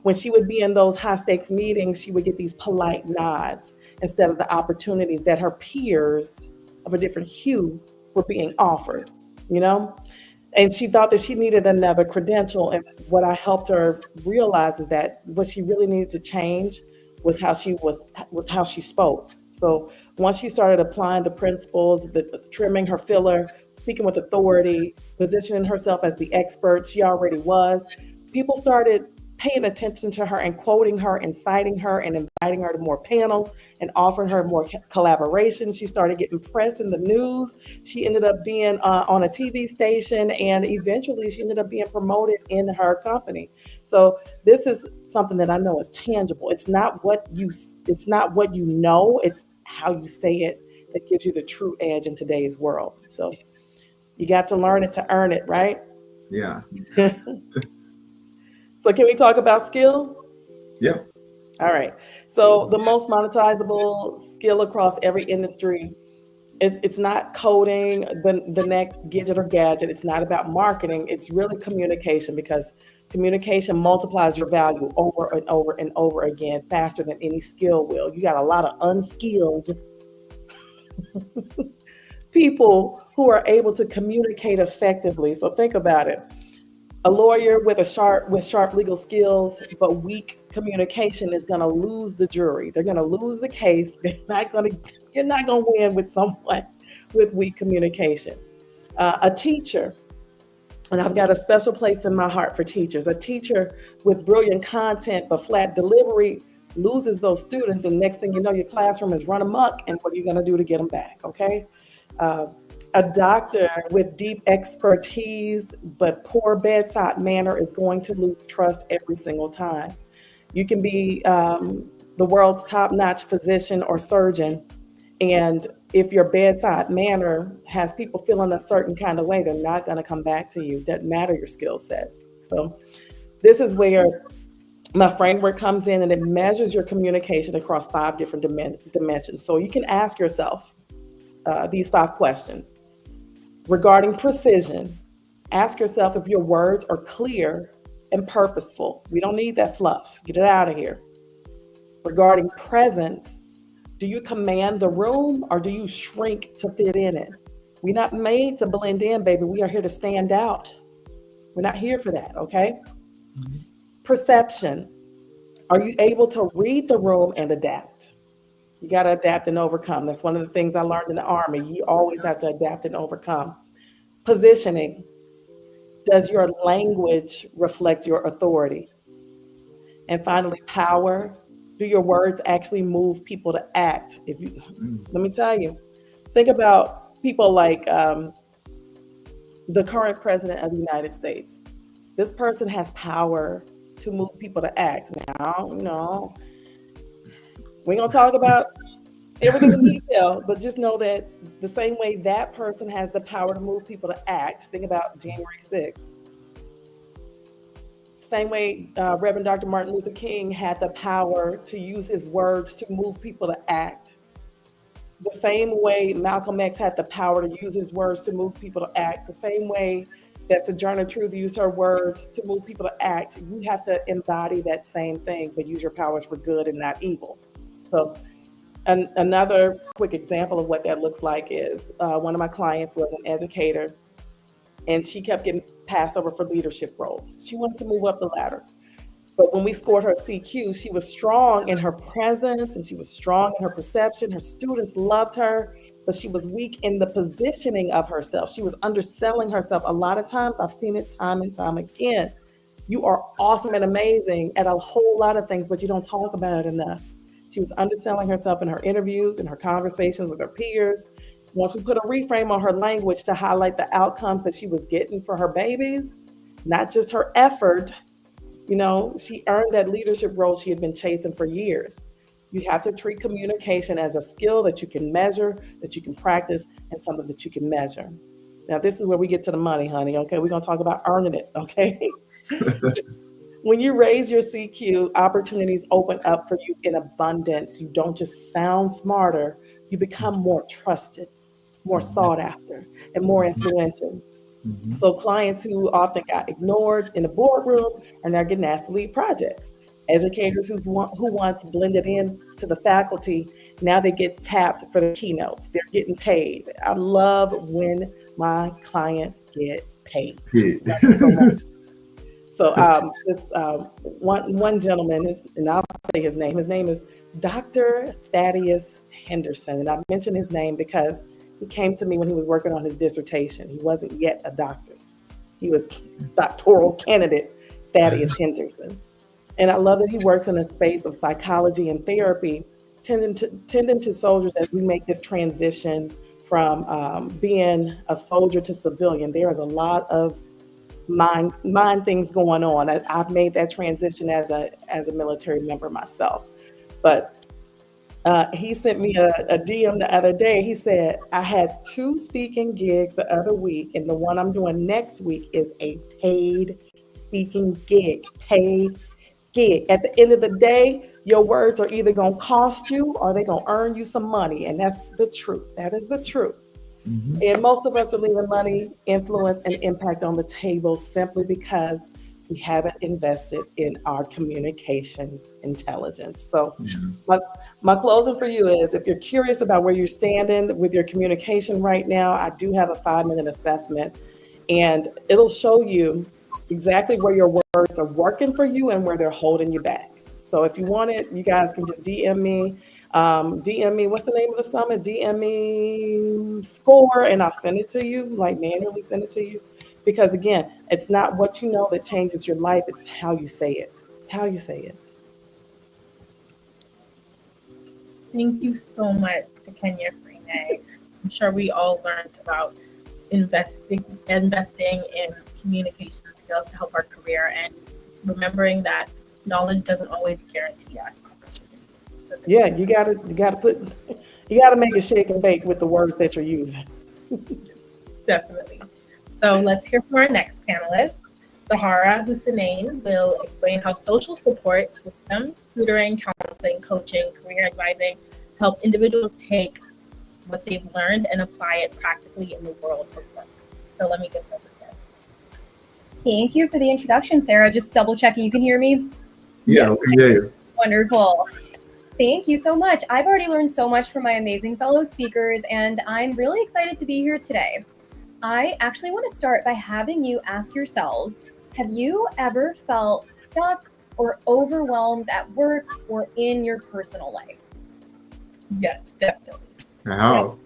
When she would be in those high stakes meetings, she would get these polite nods instead of the opportunities that her peers of a different hue were being offered, and she thought that she needed another credential. And what I helped her realize is that what she really needed to change was how she spoke. So once she started applying the principles, the trimming her filler, speaking with authority, positioning herself as the expert she already was, people started paying attention to her and quoting her and citing her and inviting her to more panels and offering her more collaborations. She started getting press in the news. She ended up being on a TV station, and eventually she ended up being promoted in her company. So this is something that I know is tangible. It's not what you know, it's how you say it that gives you the true edge in today's world. So you got to learn it to earn it, right? Yeah. So can we talk about skill? Yeah. All right. So the most monetizable skill across every industry, it's not coding the next gadget or gadget. It's not about marketing. It's really communication, because communication multiplies your value over and over and over again faster than any skill will. You got a lot of unskilled people who are able to communicate effectively. So think about it. A lawyer with sharp legal skills but weak communication is going to lose the jury. They're going to lose the case. You're not going to win with someone with weak communication. A teacher, and I've got a special place in my heart for teachers. A teacher with brilliant content but flat delivery loses those students, and next thing you know, your classroom is run amok. And what are you going to do to get them back? Okay. A doctor with deep expertise but poor bedside manner is going to lose trust every single time. You can be the world's top-notch physician or surgeon, and if your bedside manner has people feeling a certain kind of way, they're not going to come back to you. Doesn't matter your skill set. So this is where my framework comes in, and it measures your communication across 5 different dimensions. So you can ask yourself these 5 questions. Regarding precision, ask yourself if your words are clear and purposeful. We don't need that fluff. Get it out of here. Regarding presence, do you command the room or do you shrink to fit in it? We're not made to blend in, baby. We are here to stand out. We're not here for that, okay? Mm-hmm. Perception. Are you able to read the room and adapt? You got to adapt and overcome. That's one of the things I learned in the Army. You always have to adapt and overcome. Positioning. Does your language reflect your authority? And finally, power. Do your words actually move people to act? Let me tell you, think about people like the current president of the United States. This person has power to move people to act. Now, we're going to talk about everything in detail, but just know that the same way that person has the power to move people to act, think about January 6th. Same way Reverend Dr. Martin Luther King had the power to use his words to move people to act. The same way Malcolm X had the power to use his words to move people to act. The same way that Sojourner Truth used her words to move people to act. You have to embody that same thing, but use your powers for good and not evil. So another quick example of what that looks like is one of my clients was an educator, and she kept getting passed over for leadership roles. She wanted to move up the ladder. But when we scored her CQ, she was strong in her presence and she was strong in her perception. Her students loved her, but she was weak in the positioning of herself. She was underselling herself. A lot of times, I've seen it time and time again. You are awesome and amazing at a whole lot of things, but you don't talk about it enough. She was underselling herself in her interviews, in her conversations with her peers. Once we put a reframe on her language to highlight the outcomes that she was getting for her babies, not just her effort, she earned that leadership role she had been chasing for years. You have to treat communication as a skill that you can measure, that you can practice, and something that you can measure. Now, this is where we get to the money, honey, okay? We're going to talk about earning it, okay? When you raise your CQ, opportunities open up for you in abundance. You don't just sound smarter, you become more trusted, more sought after, and more influential. Mm-hmm. So clients who often got ignored in the boardroom are now getting asked to lead projects. Educators who once blended in to the faculty, now they get tapped for the keynotes. They're getting paid. I love when my clients get paid. So this one gentleman and I'll say his name. His name is Dr. Thaddeus Henderson. And I mention his name because he came to me when he was working on his dissertation. He wasn't yet a doctor. He was doctoral candidate Thaddeus Henderson. And I love that he works in a space of psychology and therapy, tending to soldiers as we make this transition from being a soldier to civilian. There is a lot of mind things going on. I've made that transition as a military member myself. But he sent me a DM the other day. He said, I had 2 speaking gigs the other week, and the one I'm doing next week is a paid speaking gig. Paid gig. At the end of the day, Your words are either going to cost you or they're going to earn you some money. And that's the truth. That is the truth. And most of us are leaving money, influence, and impact on the table simply because we haven't invested in our communication intelligence. So my closing for you is, if you're curious about where you're standing with your communication right now, I do have a 5-minute assessment, and it'll show you exactly where your words are working for you and where they're holding you back. So if you want it, you guys can just DM me. DM me, what's the name of the summit? DM me score, and I'll send it to you, like manually send it to you. Because again, it's not what you know that changes your life, it's how you say it. It's how you say it. Thank you so much, Takenya, Freeney. I'm sure we all learned about investing in communication skills to help our career, and remembering that knowledge doesn't always guarantee us opportunity. So Yeah, you gotta make it shake and bake with the words that you're using. definitely. So let's hear from our next panelist. Zahra Husnain will explain how social support systems, tutoring, counseling, coaching, career advising help individuals take what they've learned and apply it practically in the world of work. So let me get over there. Thank you for the introduction, Sarah. Just double checking you can hear me. Yeah, we can hear you. Wonderful. Thank you so much. I've already learned so much from my amazing fellow speakers, and I'm really excited to be here today. I actually want to start by having you ask yourselves, have you ever felt stuck or overwhelmed at work or in your personal life? Yes, definitely. How?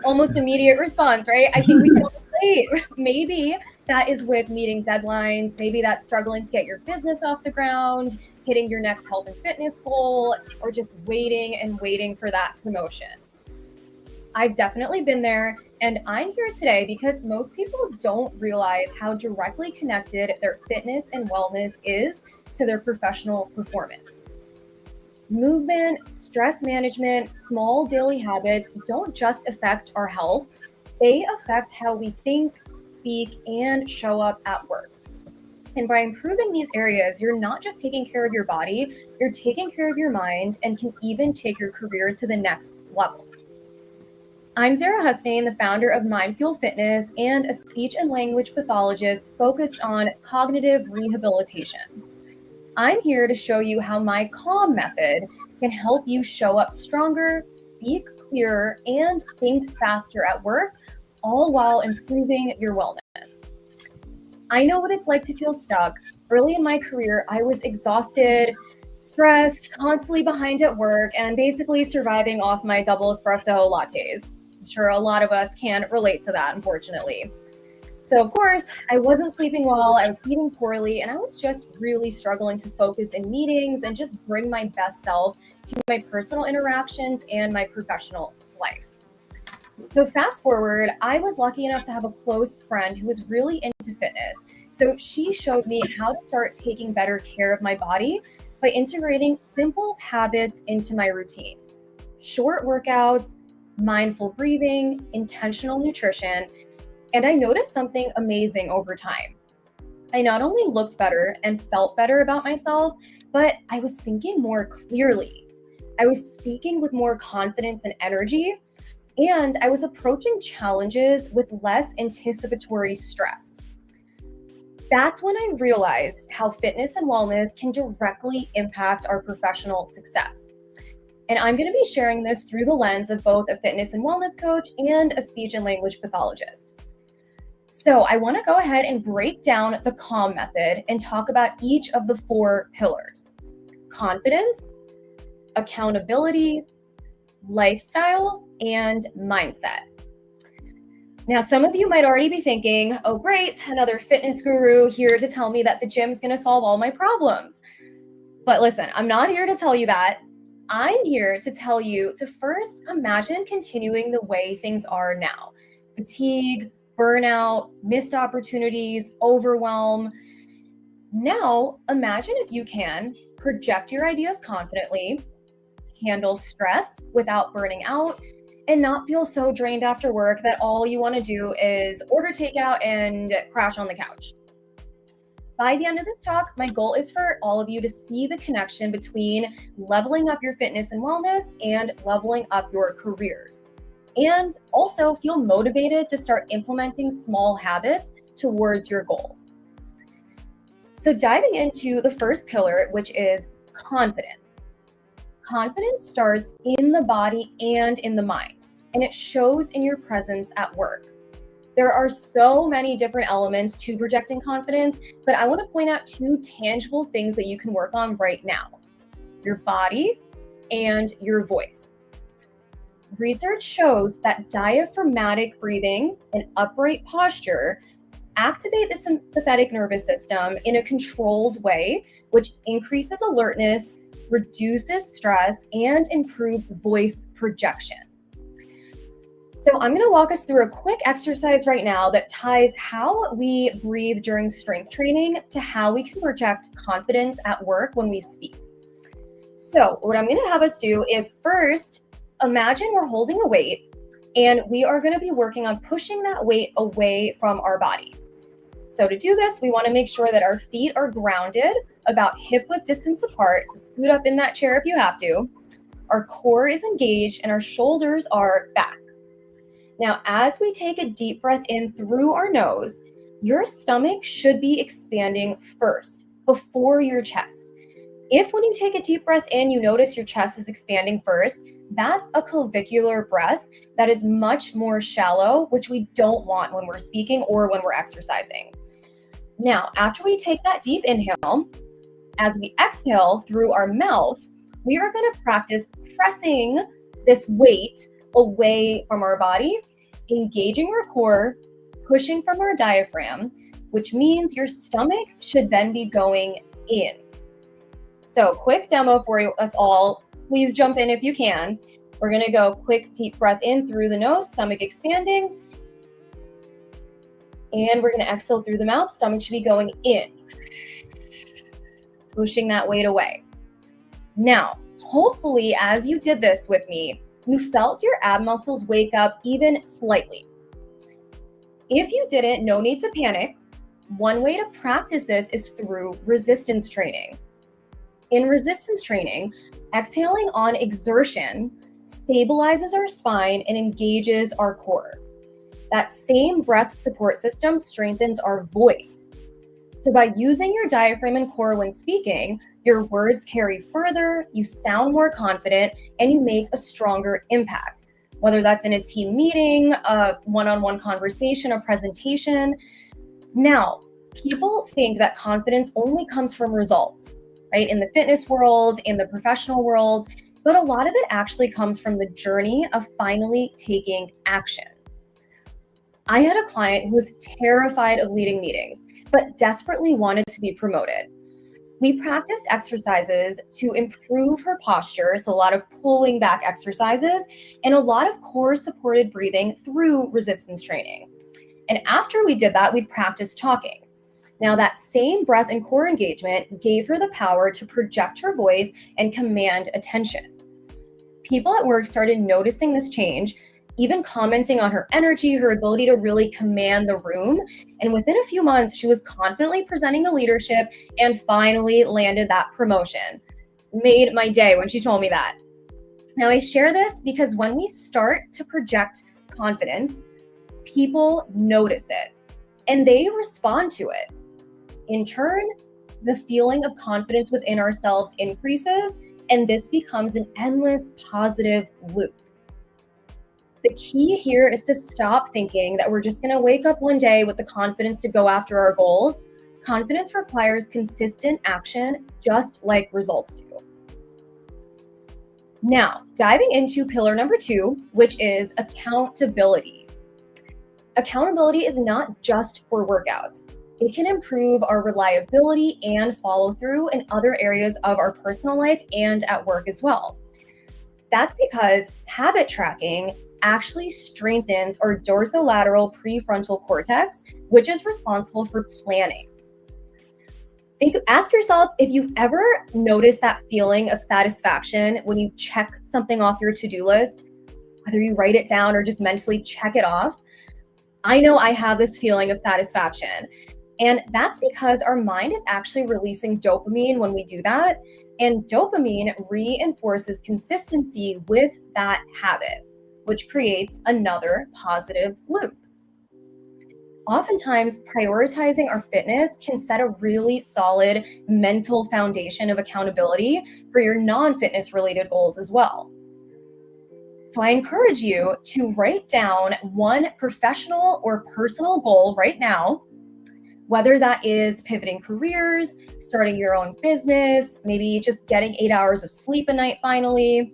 Almost immediate response, right? I think we can relate. Maybe that is with meeting deadlines. Maybe that's struggling to get your business off the ground, hitting your next health and fitness goal, or just waiting for that promotion. I've definitely been there, and I'm here today because most people don't realize how directly connected their fitness and wellness is to their professional performance. Movement, stress management, small daily habits don't just affect our health, they affect how we think, speak, and show up at work. And by improving these areas, you're not just taking care of your body, you're taking care of your mind and can even take your career to the next level. I'm Zahra Husnain, the founder of Mindful Fitness and a speech and language pathologist focused on cognitive rehabilitation. I'm here to show you how my CALM method can help you show up stronger, speak clearer, and think faster at work, all while improving your wellness. I know what it's like to feel stuck. Early in my career, I was exhausted, stressed, constantly behind at work, and basically surviving off my double espresso lattes. I'm sure a lot of us can relate to that, unfortunately. So of course, I wasn't sleeping well, I was eating poorly, and I was just really struggling to focus in meetings and just bring my best self to my personal interactions and my professional life. So fast forward, I was lucky enough to have a close friend who was really into fitness. So she showed me how to start taking better care of my body by integrating simple habits into my routine. Short workouts, mindful breathing, intentional nutrition, and I noticed something amazing over time. I not only looked better and felt better about myself, but I was thinking more clearly. I was speaking with more confidence and energy, and I was approaching challenges with less anticipatory stress. That's when I realized how fitness and wellness can directly impact our professional success. And I'm going to be sharing this through the lens of both a fitness and wellness coach and a speech and language pathologist. So I want to go ahead and break down the CALM method and talk about each of the 4 pillars: confidence, accountability, lifestyle, and mindset. Now, some of you might already be thinking, oh great, another fitness guru here to tell me that the gym's going to solve all my problems. But listen, I'm not here to tell you that. I'm here to tell you to first imagine continuing the way things are now. Fatigue, burnout, missed opportunities, overwhelm. Now, imagine if you can project your ideas confidently, handle stress without burning out, and not feel so drained after work that all you want to do is order takeout and crash on the couch. by the end of this talk, my goal is for all of you to see the connection between leveling up your fitness and wellness and leveling up your careers. And also feel motivated to start implementing small habits towards your goals. So diving into the first pillar, which is confidence. Confidence starts in the body and in the mind, and it shows in your presence at work. There are so many different elements to projecting confidence, but I want to point out 2 tangible things that you can work on right now: your body and your voice. Research shows that diaphragmatic breathing and upright posture activate the sympathetic nervous system in a controlled way, which increases alertness, reduces stress, and improves voice projection. So I'm going to walk us through a quick exercise right now that ties how we breathe during strength training to how we can project confidence at work when we speak. So what I'm going to have us do is first, imagine we're holding a weight and we are going to be working on pushing that weight away from our body. So to do this, we want to make sure that our feet are grounded about hip-width distance apart. So scoot up in that chair if you have to. Our core is engaged and our shoulders are back. Now, as we take a deep breath in through our nose, your stomach should be expanding first before your chest. If when you take a deep breath in, you notice your chest is expanding first, that's a clavicular breath that is much more shallow, which we don't want when we're speaking or when we're exercising. Now, after we take that deep inhale, as we exhale through our mouth, we are going to practice pressing this weight away from our body, engaging our core, pushing from our diaphragm, which means your stomach should then be going in. So quick demo for us all. Please jump in if you can. We're going to go quick deep breath in through the nose, stomach expanding. And we're going to exhale through the mouth, stomach should be going in, pushing that weight away. Now, hopefully as you did this with me, you felt your ab muscles wake up even slightly. If you didn't, no need to panic. One way to practice this is through resistance training. In resistance training, exhaling on exertion stabilizes our spine and engages our core. That same breath support system strengthens our voice. So by using your diaphragm and core when speaking, your words carry further, you sound more confident, and you make a stronger impact. Whether that's in a team meeting, a one-on-one conversation, a presentation. Now, people think that confidence only comes from results, right? In the fitness world, in the professional world, but a lot of it actually comes from the journey of finally taking action. I had a client who was terrified of leading meetings, but desperately wanted to be promoted. We practiced exercises to improve her posture, so a lot of pulling back exercises, and a lot of core supported breathing through resistance training. And after we did that, we practiced talking. Now that same breath and core engagement gave her the power to project her voice and command attention. People at work started noticing this change, even commenting on her energy, her ability to really command the room. And within a few months, she was confidently presenting to leadership and finally landed that promotion. Made my day when she told me that. Now I share this because when we start to project confidence, people notice it and they respond to it. In turn, the feeling of confidence within ourselves increases, and this becomes an endless positive loop. The key here is to stop thinking that we're just going to wake up one day with the confidence to go after our goals. Confidence requires consistent action, just like results do. Now, diving into pillar number 2, which is accountability. Accountability is not just for workouts. It can improve our reliability and follow through in other areas of our personal life and at work as well. That's because habit tracking actually strengthens our dorsolateral prefrontal cortex, which is responsible for planning. Ask yourself if you've ever noticed that feeling of satisfaction when you check something off your to-do list, whether you write it down or just mentally check it off. I know I have this feeling of satisfaction. And that's because our mind is actually releasing dopamine when we do that. And dopamine reinforces consistency with that habit, which creates another positive loop. Oftentimes, prioritizing our fitness can set a really solid mental foundation of accountability for your non-fitness related goals as well. So I encourage you to write down one professional or personal goal right now, whether that is pivoting careers, starting your own business, maybe just getting 8 hours of sleep a night finally.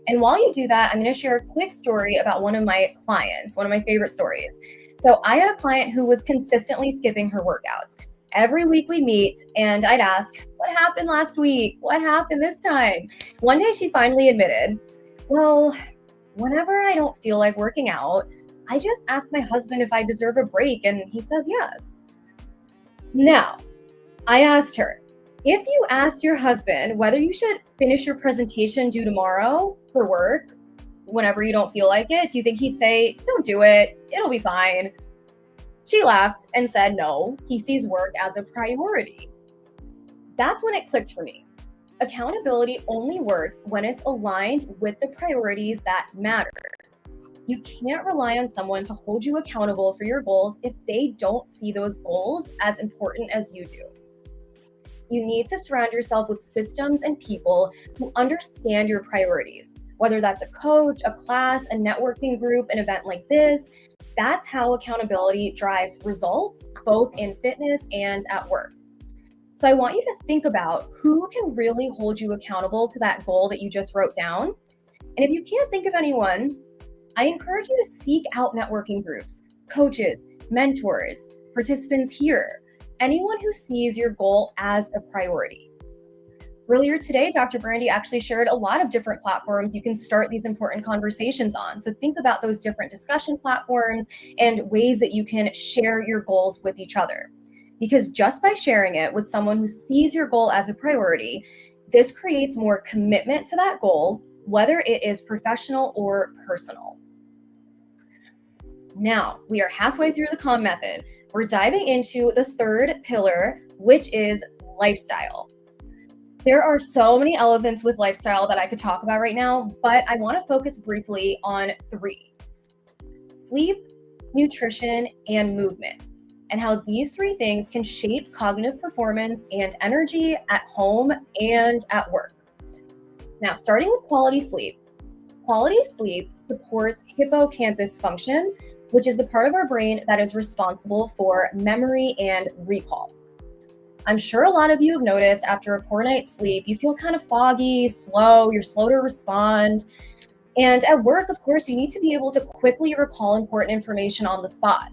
And while you do that, I'm going to share a quick story about one of my clients, one of my favorite stories. So I had a client who was consistently skipping her workouts. Every week we meet and I'd ask, what happened last week? What happened this time? One day she finally admitted, well, whenever I don't feel like working out, I just ask my husband if I deserve a break and he says yes. Now, I asked her, if you asked your husband whether you should finish your presentation due tomorrow for work, whenever you don't feel like it, do you think he'd say, don't do it, it'll be fine? She laughed and said, no, he sees work as a priority. That's when it clicked for me. Accountability only works when it's aligned with the priorities that matter. You can't rely on someone to hold you accountable for your goals if they don't see those goals as important as you do. You need to surround yourself with systems and people who understand your priorities, whether that's a coach, a class, a networking group, an event like this. That's how accountability drives results, both in fitness and at work. So I want you to think about who can really hold you accountable to that goal that you just wrote down. And if you can't think of anyone, I encourage you to seek out networking groups, coaches, mentors, participants here, anyone who sees your goal as a priority. Earlier today, Dr. Brandy actually shared a lot of different platforms you can start these important conversations on. So think about those different discussion platforms and ways that you can share your goals with each other. Because just by sharing it with someone who sees your goal as a priority, this creates more commitment to that goal, whether it is professional or personal. Now, we are halfway through the CALM method. We're diving into the third pillar, which is lifestyle. There are so many elements with lifestyle that I could talk about right now, but I want to focus briefly on 3: sleep, nutrition, and movement, and how these 3 things can shape cognitive performance and energy at home and at work. Now, starting with quality sleep supports hippocampus function, which is the part of our brain that is responsible for memory and recall. I'm sure a lot of you have noticed after a poor night's sleep, you feel kind of foggy, slow, you're slow to respond. And at work, of course, you need to be able to quickly recall important information on the spot.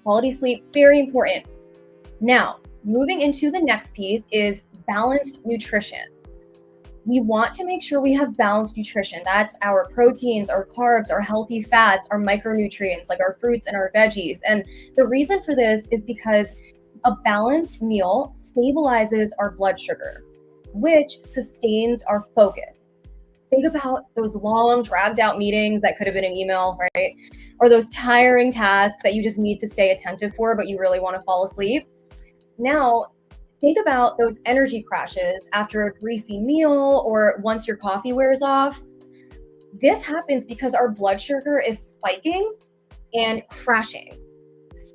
Quality sleep, very important. Now, moving into the next piece is balanced nutrition. We want to make sure we have balanced nutrition. That's our proteins, our carbs, our healthy fats, our micronutrients like our fruits and our veggies. And the reason for this is because a balanced meal stabilizes our blood sugar, which sustains our focus. Think about those long, dragged out meetings that could have been an email, right? Or those tiring tasks that you just need to stay attentive for, but you really want to fall asleep. Now, think about those energy crashes after a greasy meal or once your coffee wears off. This happens because our blood sugar is spiking and crashing,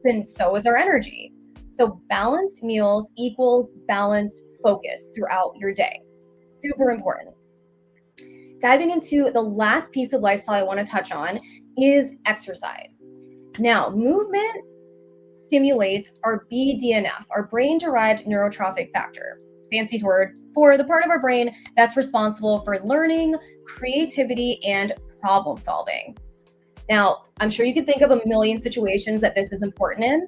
and so is our energy. So balanced meals equals balanced focus throughout your day. Super important. Diving into the last piece of lifestyle I want to touch on is exercise. Now, movement stimulates our BDNF, our brain-derived neurotrophic factor, fancy word, for the part of our brain that's responsible for learning, creativity, and problem solving. Now, I'm sure you can think of a million situations that this is important in.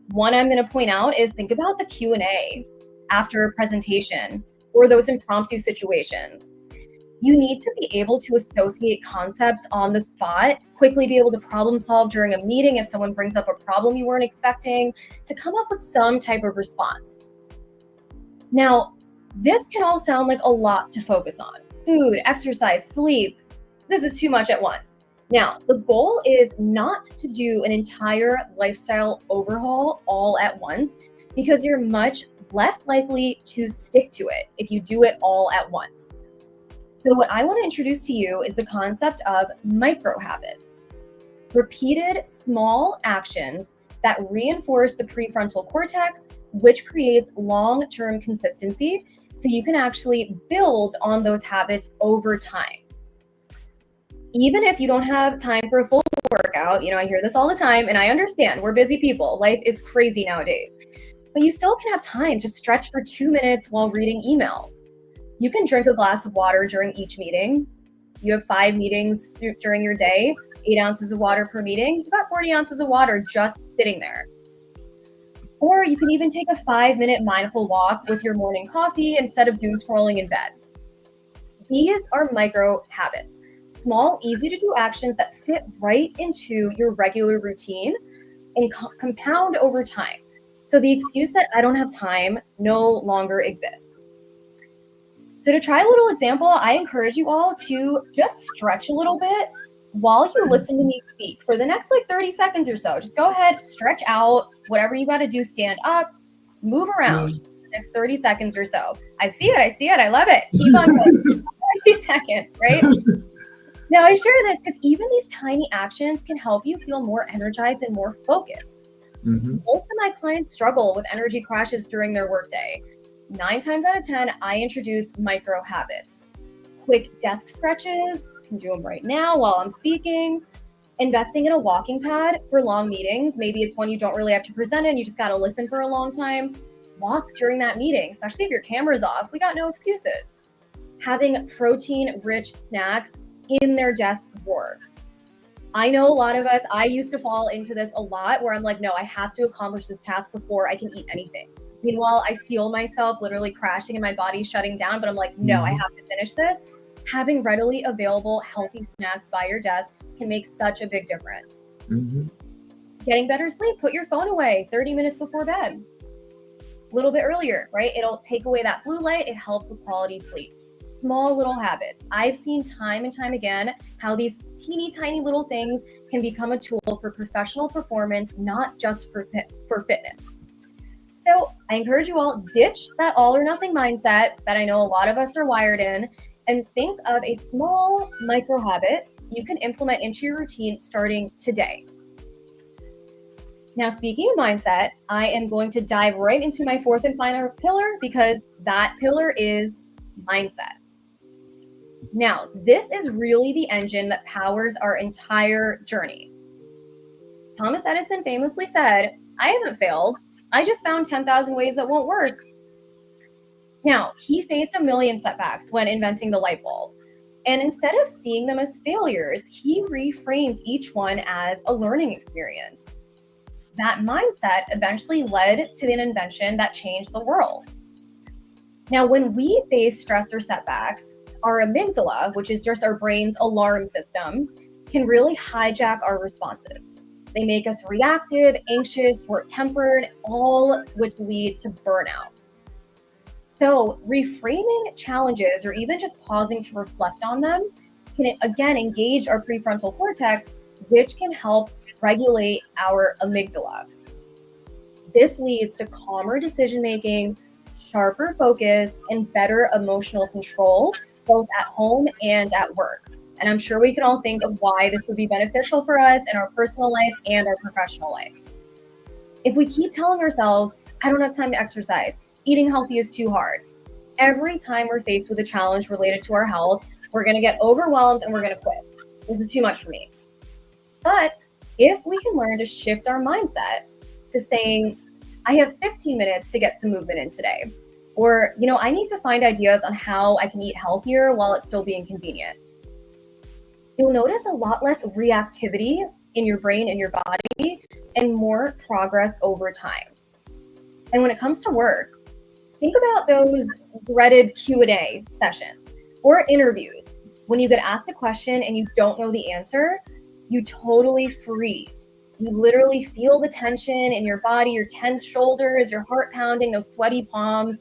One I'm going to point out is think about the Q&A after a presentation or those impromptu situations. You need to be able to associate concepts on the spot, quickly be able to problem solve during a meeting if someone brings up a problem you weren't expecting, to come up with some type of response. Now, this can all sound like a lot to focus on. Food, exercise, sleep. This is too much at once. Now, the goal is not to do an entire lifestyle overhaul all at once, because you're much less likely to stick to it if you do it all at once. So what I want to introduce to you is the concept of micro habits. Repeated small actions that reinforce the prefrontal cortex, which creates long-term consistency, so you can actually build on those habits over time. Even if you don't have time for a full workout, I hear this all the time, and I understand, we're busy people. Life is crazy nowadays. But you still can have time to stretch for 2 minutes while reading emails. You can drink a glass of water during each meeting. You have 5 meetings during your day, 8 ounces of water per meeting. You've got 40 ounces of water just sitting there. Or you can even take a 5-minute mindful walk with your morning coffee instead of doom scrolling in bed. These are micro habits. Small, easy to do actions that fit right into your regular routine and compound over time. So the excuse that I don't have time no longer exists. So to try a little example, I encourage you all to just stretch a little bit while you listen to me speak for the next 30 seconds or so. Just go ahead, stretch out, whatever you got to do, stand up, move around for the next 30 seconds or so. I see it, I love it. Keep on going. 30 seconds, right? Now, I share this because even these tiny actions can help you feel more energized and more focused. Most of my clients struggle with energy crashes during their workday. 9 times out of 10, I introduce micro habits. Quick desk stretches, you can do them right now while I'm speaking. Investing in a walking pad for long meetings. Maybe it's one you don't really have to present in, you just got to listen for a long time. Walk during that meeting, especially if your camera's off. We got no excuses. Having protein-rich snacks in their desk drawer. I know a lot of us, I used to fall into this a lot where I'm like, no, I have to accomplish this task before I can eat anything. Meanwhile, I feel myself literally crashing and my body shutting down, but I'm like, no, I have to finish this. Having readily available healthy snacks by your desk can make such a big difference. Getting better sleep, put your phone away 30 minutes before bed. A little bit earlier, right? It'll take away that blue light. It helps with quality sleep. Small little habits. I've seen time and time again how these teeny tiny little things can become a tool for professional performance, not just for fitness. So I encourage you all, ditch that all or nothing mindset that I know a lot of us are wired in, and think of a small micro habit you can implement into your routine starting today. Now, speaking of mindset, I am going to dive right into my 4th and final pillar, because that pillar is mindset. Now, this is really the engine that powers our entire journey. Thomas Edison famously said, I haven't failed. I just found 10,000 ways that won't work. Now, he faced a million setbacks when inventing the light bulb. And instead of seeing them as failures, he reframed each one as a learning experience. That mindset eventually led to an invention that changed the world. Now, when we face stress or setbacks, our amygdala, which is just our brain's alarm system, can really hijack our responses. They make us reactive, anxious, short-tempered, all which lead to burnout. So reframing challenges, or even just pausing to reflect on them, can again engage our prefrontal cortex, which can help regulate our amygdala. This leads to calmer decision-making, sharper focus, and better emotional control, both at home and at work. And I'm sure we can all think of why this would be beneficial for us in our personal life and our professional life. If we keep telling ourselves, I don't have time to exercise, eating healthy is too hard, every time we're faced with a challenge related to our health, we're going to get overwhelmed and we're going to quit. This is too much for me. But if we can learn to shift our mindset to saying, I have 15 minutes to get some movement in today, or, I need to find ideas on how I can eat healthier while it's still being convenient, you'll notice a lot less reactivity in your brain and your body and more progress over time. And when it comes to work, think about those dreaded Q&A sessions or interviews. When you get asked a question and you don't know the answer, you totally freeze. You literally feel the tension in your body, your tense shoulders, your heart pounding, those sweaty palms,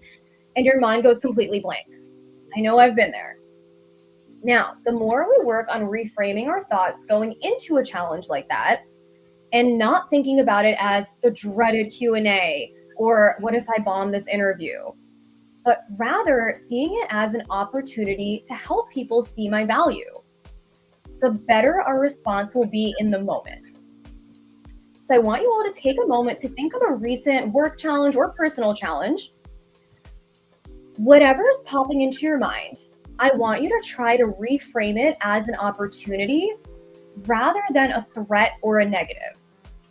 and your mind goes completely blank. I know I've been there. Now, the more we work on reframing our thoughts going into a challenge like that, and not thinking about it as the dreaded Q&A or what if I bomb this interview, but rather seeing it as an opportunity to help people see my value, the better our response will be in the moment. So I want you all to take a moment to think of a recent work challenge or personal challenge. Whatever is popping into your mind, I want you to try to reframe it as an opportunity rather than a threat or a negative.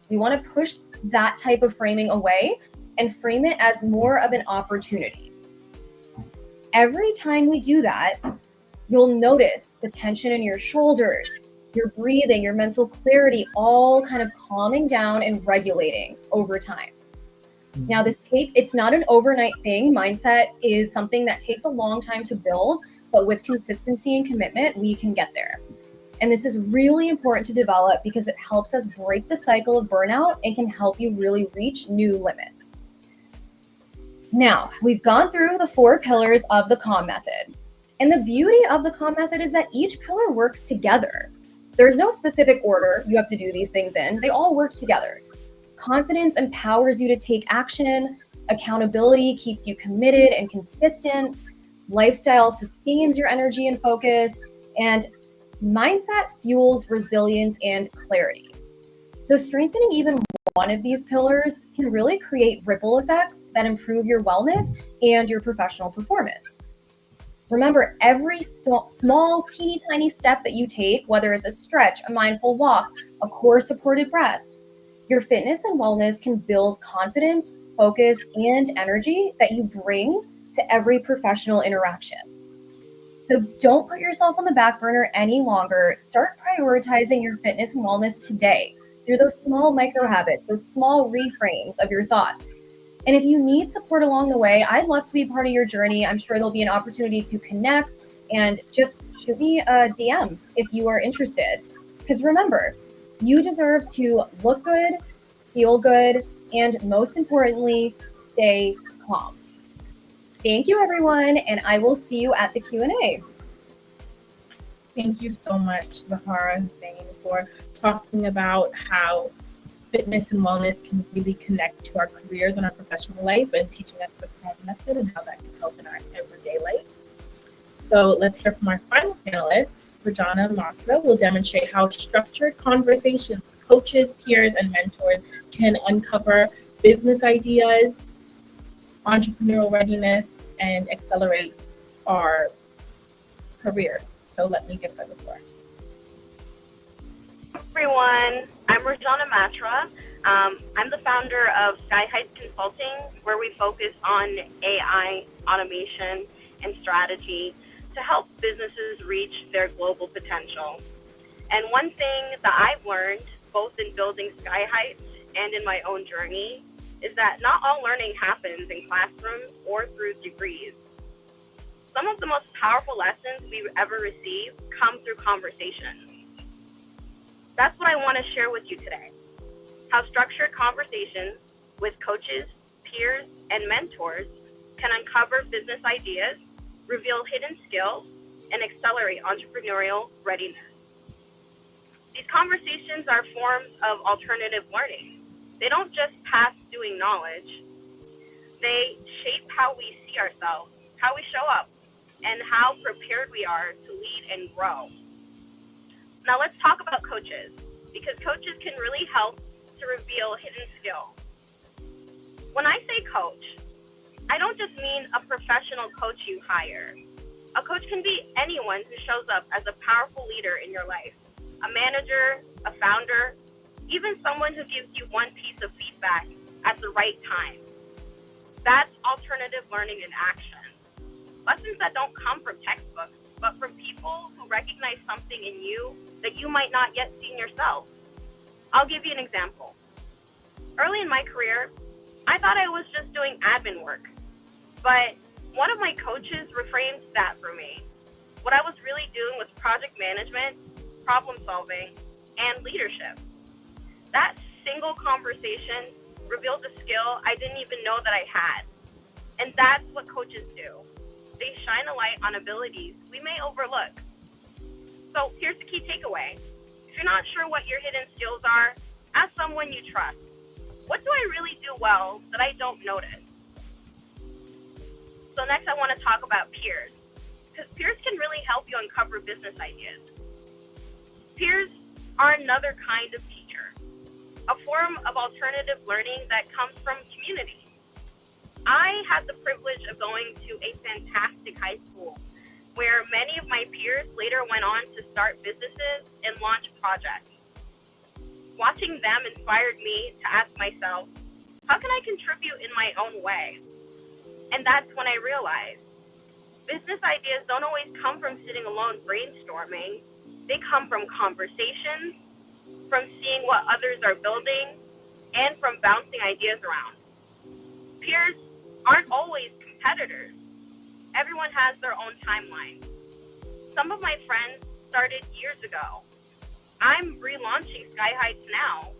We want to push that type of framing away and frame it as more of an opportunity. Every time we do that, you'll notice the tension in your shoulders, your breathing, your mental clarity, all kind of calming down and regulating over time. Now, it's not an overnight thing. Mindset is something that takes a long time to build, but with consistency and commitment, we can get there. And this is really important to develop because it helps us break the cycle of burnout and can help you really reach new limits. Now, we've gone through the 4 pillars of the CALM method. And the beauty of the CALM method is that each pillar works together. There's no specific order you have to do these things in. They all work together. Confidence empowers you to take action. Accountability keeps you committed and consistent. Lifestyle sustains your energy and focus. And mindset fuels resilience and clarity. So strengthening even one of these pillars can really create ripple effects that improve your wellness and your professional performance. Remember, every small, teeny tiny step that you take, whether it's a stretch, a mindful walk, a core supported breath, your fitness and wellness can build confidence, focus, and energy that you bring to every professional interaction. So don't put yourself on the back burner any longer. Start prioritizing your fitness and wellness today through those small micro habits, those small reframes of your thoughts. And if you need support along the way, I'd love to be part of your journey. I'm sure there'll be an opportunity to connect, and just shoot me a DM if you are interested. Because remember, you deserve to look good, feel good, and most importantly, stay calm. Thank you, everyone, and I will see you at the Q&A. Thank you so much, Zahra and Husnain, for talking about how fitness and wellness can really connect to our careers and our professional life, and teaching us the CALM method and how that can help in our everyday life. So let's hear from our final panelist. Agbonavbare will demonstrate how structured conversations with coaches, peers, and mentors can uncover business ideas, entrepreneurial readiness, and accelerate our careers. So let me give her the floor. Everyone, I'm Agbonavbare. I'm the founder of Sky Heights Consulting, where we focus on AI, automation, and strategy to help businesses reach their global potential. And one thing that I've learned, both in building Sky Heights and in my own journey, is that not all learning happens in classrooms or through degrees. Some of the most powerful lessons we ever receive come through conversations. That's what I want to share with you today. How structured conversations with coaches, peers, and mentors can uncover business ideas, reveal hidden skills, and accelerate entrepreneurial readiness. These conversations are forms of alternative learning. They don't just pass doing knowledge. They shape how we see ourselves, how we show up, and how prepared we are to lead and grow. Now let's talk about coaches, because coaches can really help to reveal hidden skills. When I say coach, I don't just mean a professional coach you hire. A coach can be anyone who shows up as a powerful leader in your life, a manager, a founder, even someone who gives you one piece of feedback at the right time. That's alternative learning in action. Lessons that don't come from textbooks, but from people who recognize something in you that you might not yet see in yourself. I'll give you an example. Early in my career, I thought I was just doing admin work, but one of my coaches reframed that for me. What I was really doing was project management, problem solving, and leadership. That single conversation revealed a skill I didn't even know that I had. And that's what coaches do. They shine a light on abilities we may overlook. So here's the key takeaway. If you're not sure what your hidden skills are, ask someone you trust. What do I really do well that I don't notice? So next I want to talk about peers, because peers can really help you uncover business ideas. Peers are another kind of teacher, a form of alternative learning that comes from community. I had the privilege of going to a fantastic high school where many of my peers later went on to start businesses and launch projects. Watching them inspired me to ask myself, how can I contribute in my own way? And that's when I realized business ideas don't always come from sitting alone brainstorming. They come from conversations, from seeing what others are building, and from bouncing ideas around. Peers aren't always competitors. Everyone has their own timeline. Some of my friends started years ago. I'm relaunching Sky Heights now.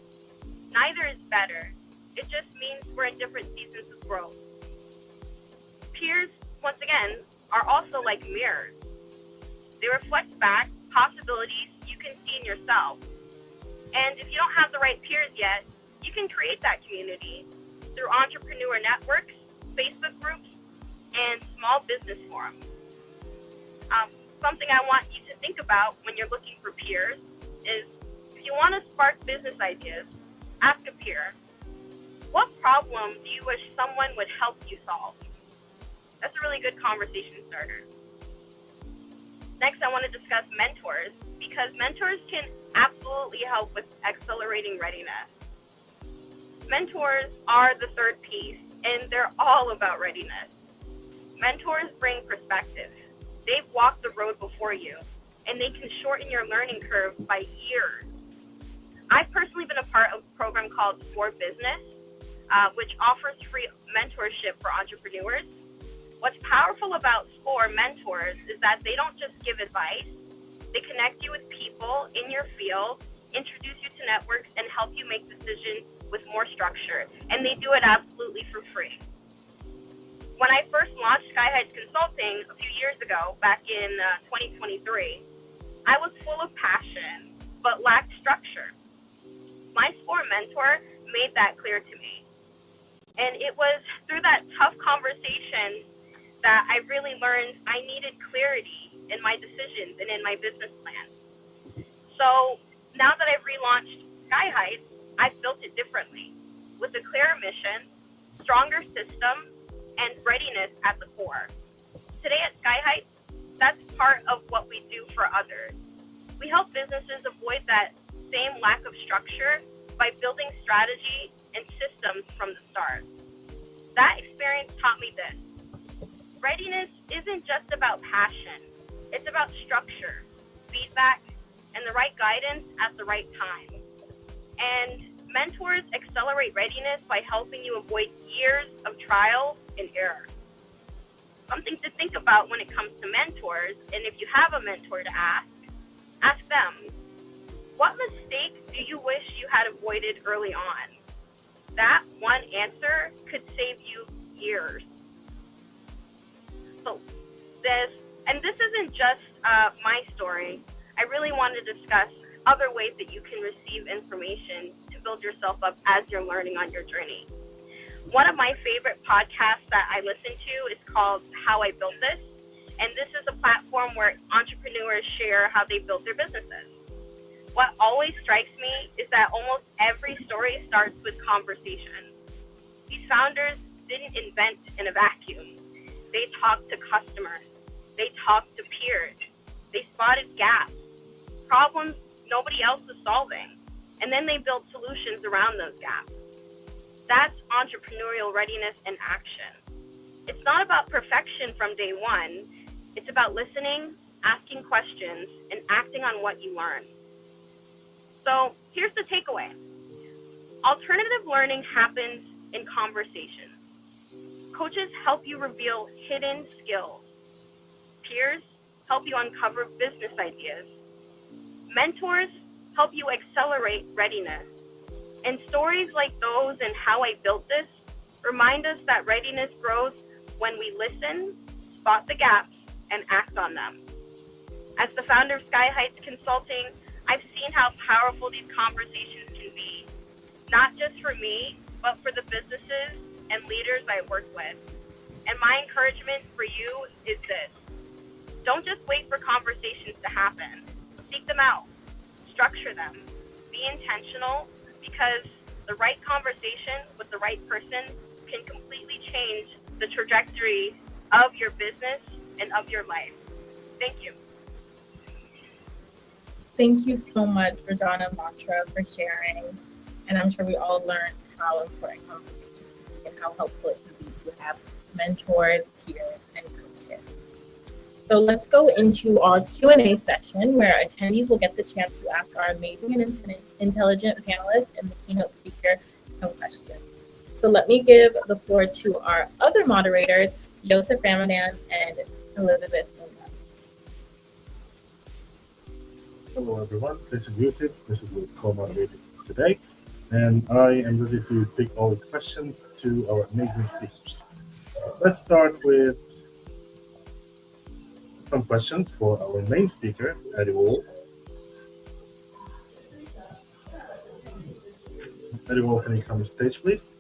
Neither is better. It just means we're in different seasons of growth. Peers, once again, are also like mirrors. They reflect back possibilities you can see in yourself. And if you don't have the right peers yet, you can create that community through entrepreneur networks, Facebook groups, and small business forums. Something I want you to think about when you're looking for peers is, if you want to spark business ideas, ask a peer, what problem do you wish someone would help you solve? That's a really good conversation starter. Next, I want to discuss mentors, because mentors can absolutely help with accelerating readiness. Mentors are the third piece, and they're all about readiness. Mentors bring perspective. They've walked the road before you, and they can shorten your learning curve by years. I've personally been a part of a program called For Business, which offers free mentorship for entrepreneurs. What's powerful about SCORE mentors is that they don't just give advice. They connect you with people in your field, introduce you to networks, and help you make decisions with more structure. And they do it absolutely for free. When I first launched Sky Heights Consulting a few years ago, back in 2023, I was full of passion, but lacked structure. My SCORE mentor made that clear to me. And it was through that tough conversation that I really learned I needed clarity in my decisions and in my business plan. So now that I've relaunched Sky Heights, I've built it differently, with a clearer mission, stronger system, and readiness at the core. Today at Sky Heights, that's part of what we do for others. We help businesses avoid that same lack of structure by building strategy and systems from the start. That experience taught me this. Readiness isn't just about passion. It's about structure, feedback, and the right guidance at the right time. And mentors accelerate readiness by helping you avoid years of trial and error. Something to think about when it comes to mentors, and if you have a mentor to ask them, what mistake do you wish you had avoided early on? That one answer could save you years. So this isn't just my story. I really want to discuss other ways that you can receive information to build yourself up as you're learning on your journey. One of my favorite podcasts that I listen to is called How I Built This. And this is a platform where entrepreneurs share how they built their businesses. What always strikes me is that almost every story starts with conversation. These founders didn't invent in a vacuum. They talked to customers. They talked to peers. They spotted gaps, problems nobody else was solving, and then they built solutions around those gaps. That's entrepreneurial readiness in action. It's not about perfection from day one. It's about listening, asking questions, and acting on what you learn. So here's the takeaway. Alternative learning happens in conversations. Coaches help you reveal hidden skills. Peers help you uncover business ideas. Mentors help you accelerate readiness. And stories like those and How I Built This remind us that readiness grows when we listen, spot the gaps, and act on them. As the founder of Sky Heights Consulting, I've seen how powerful these conversations can be, not just for me, but for the businesses and leaders I work with. And my encouragement for you is this: don't just wait for conversations to happen. Seek them out, structure them, be intentional, because the right conversation with the right person can completely change the trajectory of your business and of your life. Thank you. Thank you so much, Osaretin, for sharing. And I'm sure we all learned how important conversations can be and how helpful it can be to have mentors, peers, and coaches. So let's go into our Q&A section where attendees will get the chance to ask our amazing and intelligent panelists and the keynote speaker some questions. So let me give the floor to our other moderators, Yousef, Ramadan, and Elizabeth. Hello everyone, this is Yousef. This is the co-moderator today, and I am ready to take all the questions to our amazing speakers. Let's start with some questions for our main speaker, Adewole. Adewole, can you come on stage, please?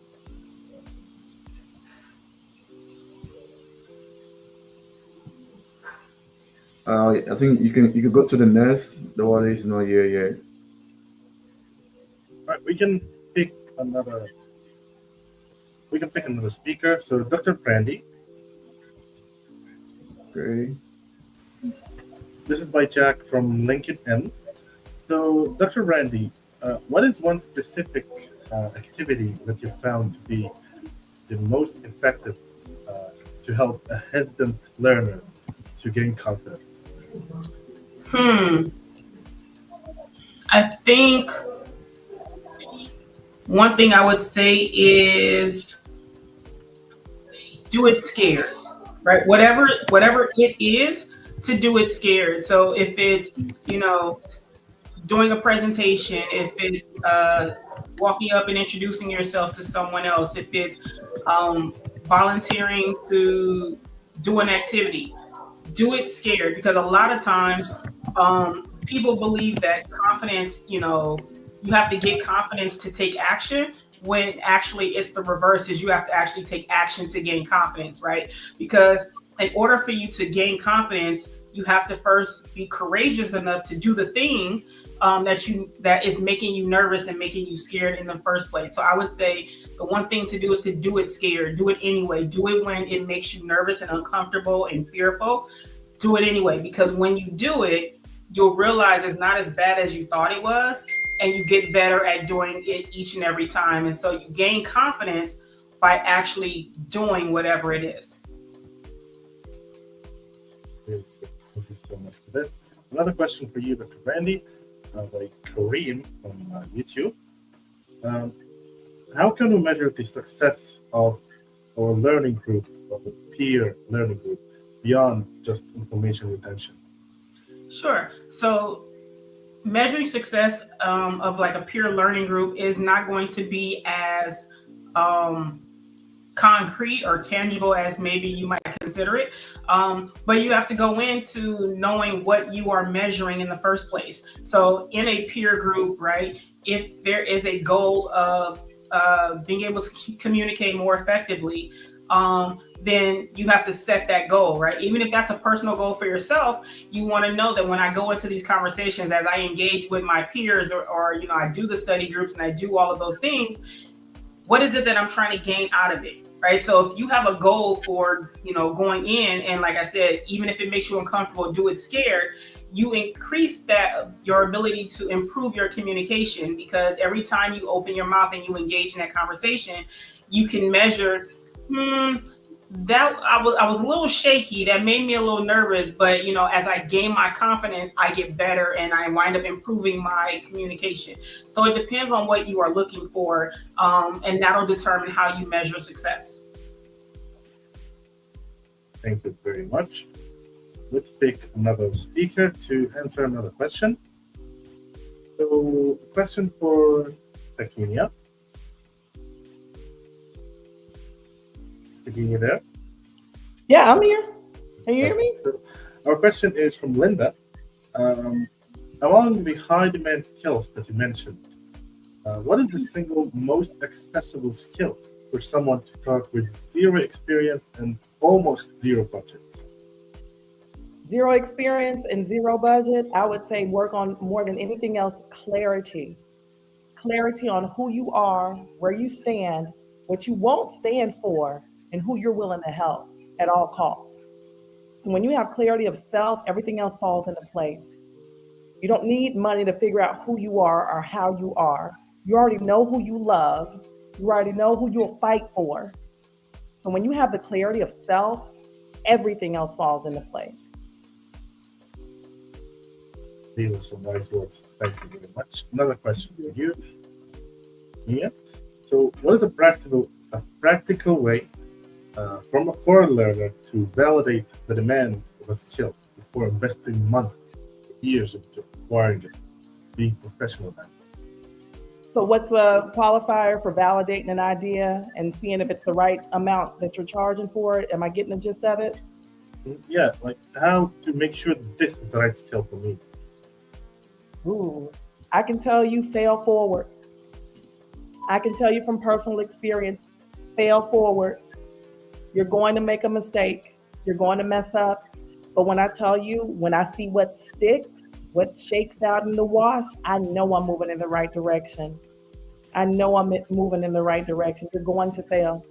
I think you can go to the next. The one is not here yet. All right, we can pick another speaker. So Dr. Brandy. Okay. This is by Jack from LinkedIn. So Dr. Brandy, what is one specific activity that you found to be the most effective to help a hesitant learner to gain confidence? I think one thing I would say is do it scared, right? Whatever it is, to do it scared. So if it's, doing a presentation, if it's walking up and introducing yourself to someone else, if it's volunteering to do an activity, do it scared, because a lot of times people believe that confidence, you have to get confidence to take action, when actually it's the reverse, is you have to actually take action to gain confidence, right? Because in order for you to gain confidence, you have to first be courageous enough to do the thing that is making you nervous and making you scared in the first place. So I would say the one thing to do is to do it scared. Do it anyway. Do it when it makes you nervous and uncomfortable and fearful. Do it anyway, because when you do it, you'll realize it's not as bad as you thought it was, and you get better at doing it each and every time. And so you gain confidence by actually doing whatever it is. Thank you so much for this. Another question for you, Dr. Brandy, by Kareem from YouTube. How can we measure the success of our learning group, of the peer learning group, beyond just information retention? Sure. So measuring success of like a peer learning group is not going to be as concrete or tangible as maybe you might consider it. But you have to go into knowing what you are measuring in the first place. So in a peer group, right, if there is a goal of being able to communicate more effectively, then you have to set that goal, right? Even if that's a personal goal for yourself, you want to know that when I go into these conversations, as I engage with my peers, or I do the study groups and I do all of those things, what is it that I'm trying to gain out of it, right? So if you have a goal for, going in, and like I said, even if it makes you uncomfortable, do it scared, you increase your ability to improve your communication, because every time you open your mouth and you engage in that conversation, you can measure, that I was a little shaky. That made me a little nervous, but as I gain my confidence, I get better and I wind up improving my communication. So it depends on what you are looking for, and that'll determine how you measure success. Thank you very much. Let's pick another speaker to answer another question. So, question for Takenya. Is Takenya there? Yeah, I'm here. Can you hear me? So our question is from Linda. Among the high demand skills that you mentioned, what is the single most accessible skill for someone to start with zero experience and almost zero budget? Zero experience and zero budget, I would say work on more than anything else, clarity. Clarity on who you are, where you stand, what you won't stand for, and who you're willing to help at all costs. So when you have clarity of self, everything else falls into place. You don't need money to figure out who you are or how you are. You already know who you love. You already know who you'll fight for. So when you have the clarity of self, everything else falls into place. These are some wise words. Thank you very much. Another question for you. Yeah. So, what is a practical way from a foreign learner to validate the demand of a skill before investing months, years into acquiring it, being professional at it? So what's the qualifier for validating an idea and seeing if it's the right amount that you're charging for it? Am I getting the gist of it? Yeah, like how to make sure that this is the right skill for me. Ooh, I can tell you, fail forward. I can tell you from personal experience, fail forward. You're going to make a mistake. You're going to mess up. But when I tell you, when I see what sticks, what shakes out in the wash, I know I'm moving in the right direction. I know I'm moving in the right direction. You're going to fail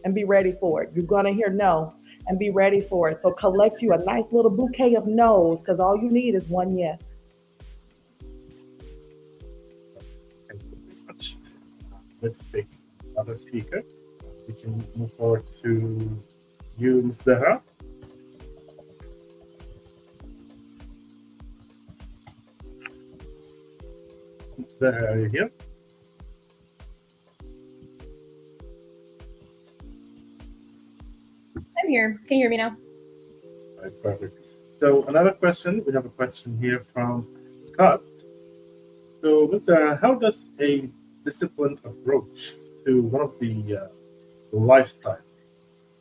and be ready for it. You're going to hear no and be ready for it. So collect you a nice little bouquet of no's, because all you need is one yes. Thank you very much. Let's take another speaker. We can move forward to you, Ms. Zahra. Zahra, are you here? I'm here. Can you hear me now? Right, perfect. So another question, we have a question here from Scott. So, Ms. Zahra, how does a disciplined approach to one of the lifestyle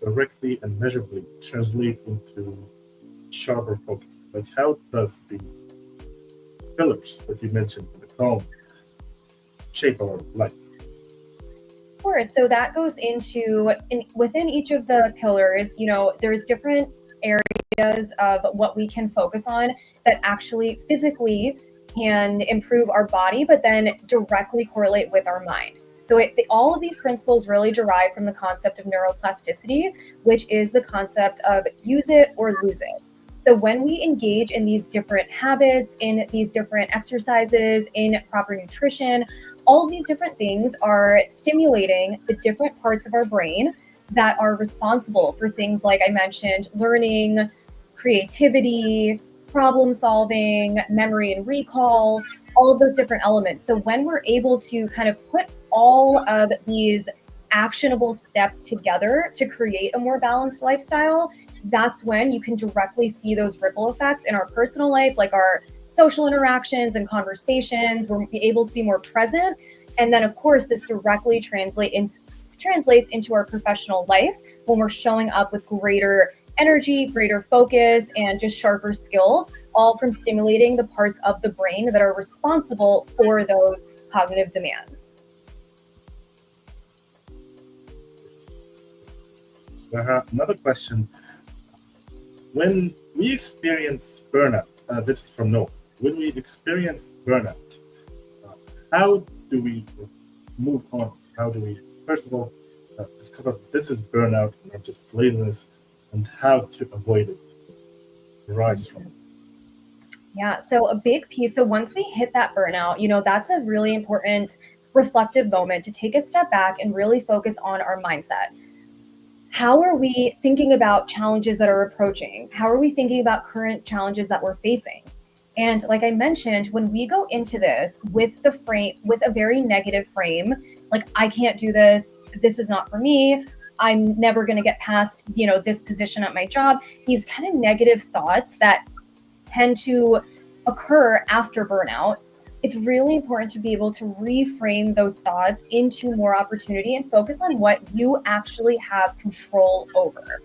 directly and measurably translate into sharper focus? Like, how does the pillars that you mentioned, the calm, shape our life? Of course. So that goes into within each of the pillars, there's different areas of what we can focus on that actually physically can improve our body, but then directly correlate with our mind. So all of these principles really derive from the concept of neuroplasticity, which is the concept of use it or lose it. So when we engage in these different habits, in these different exercises, in proper nutrition, all of these different things are stimulating the different parts of our brain that are responsible for things like I mentioned, learning, creativity, problem solving, memory and recall, all of those different elements. So when we're able to kind of put all of these actionable steps together to create a more balanced lifestyle, that's when you can directly see those ripple effects in our personal life, like our social interactions and conversations. We're able to be more present. And then, of course, this directly translates into our professional life when we're showing up with greater energy, greater focus, and just sharper skills, all from stimulating the parts of the brain that are responsible for those cognitive demands. Another question. When we experience burnout, this is from Noah. When we experience burnout, how do we move on? How do we, first of all, discover this is burnout, not just laziness, and how to avoid it, rise from it? Yeah, so a big piece. So once we hit that burnout, that's a really important reflective moment to take a step back and really focus on our mindset. How are we thinking about challenges that are approaching? How are we thinking about current challenges that we're facing? And like I mentioned, when we go into this with a very negative frame, like I can't do this, this is not for me, I'm never going to get past, this position at my job, these kind of negative thoughts that tend to occur after burnout, it's really important to be able to reframe those thoughts into more opportunity and focus on what you actually have control over.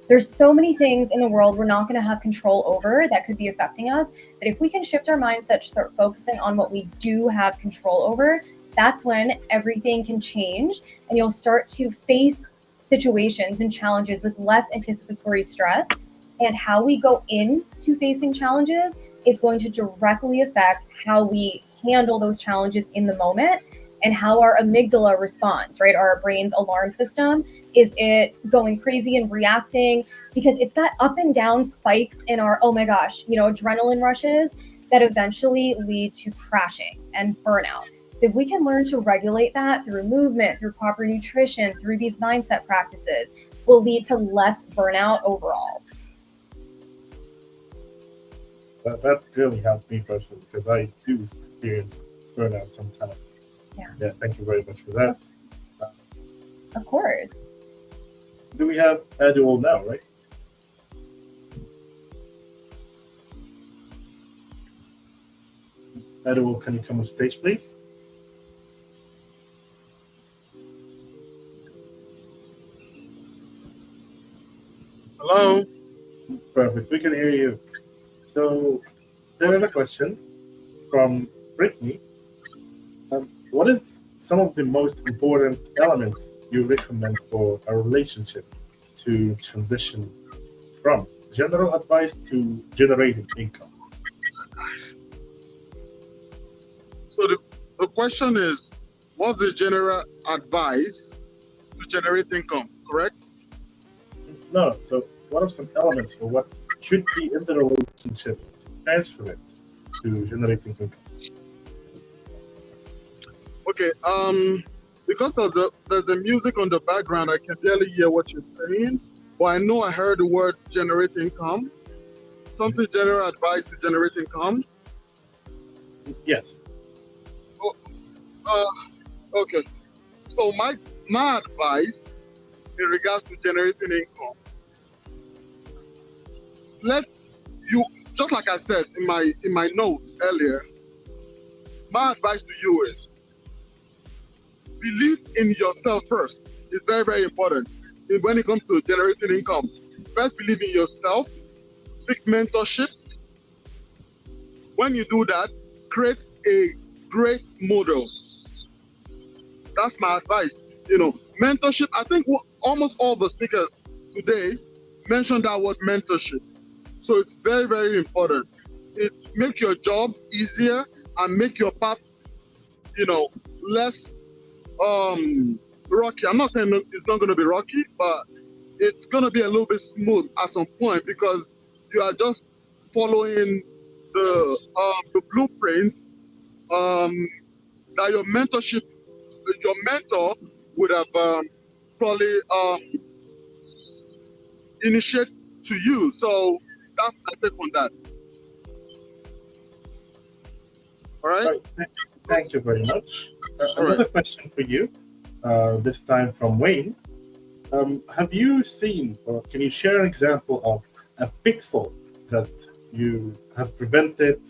There's so many things in the world we're not going to have control over that could be affecting us. But if we can shift our mindset to start focusing on what we do have control over, that's when everything can change, and you'll start to face situations and challenges with less anticipatory stress. And how we go into facing challenges is going to directly affect how we handle those challenges in the moment and how our amygdala responds, right? Our brain's alarm system. Is it going crazy and reacting? Because it's that up and down spikes in our, oh my gosh, adrenaline rushes that eventually lead to crashing and burnout. So if we can learn to regulate that through movement, through proper nutrition, through these mindset practices, will lead to less burnout overall. That really helped me personally, because I do experience burnout sometimes. Yeah, thank you very much for that. Of course. Do we have Adewole now, right? Adewole, can you come on stage, please? Hello. Perfect, we can hear you. So there is a question from Freeney. What is some of the most important elements you recommend for a relationship to transition from general advice to generating income? So the question is, what's the general advice to generate income, correct? No, so what are some elements for what should be in the relationship to transfer it to generating income? Okay, because there's a music on the background, I can barely hear what you're saying, but I know I heard the word generate income. Something general advice to generate income? Yes. Okay. So my advice in regards to generating income, just like I said in my notes earlier, my advice to you is believe in yourself first. It's very, very important when it comes to generating income. First, believe in yourself. Seek mentorship. When you do that, create a great model. That's my advice. Mentorship. I think almost all the speakers today mentioned that word mentorship. So it's very, very important. It make your job easier and make your path, less rocky. I'm not saying it's not going to be rocky, but it's going to be a little bit smooth at some point, because you are just following the blueprint that your mentor would have probably initiate to you. So that's my take on that. All right. Thank you very much. Another question for you, this time from Wayne. Have you seen, or can you share an example of a pitfall that you have prevented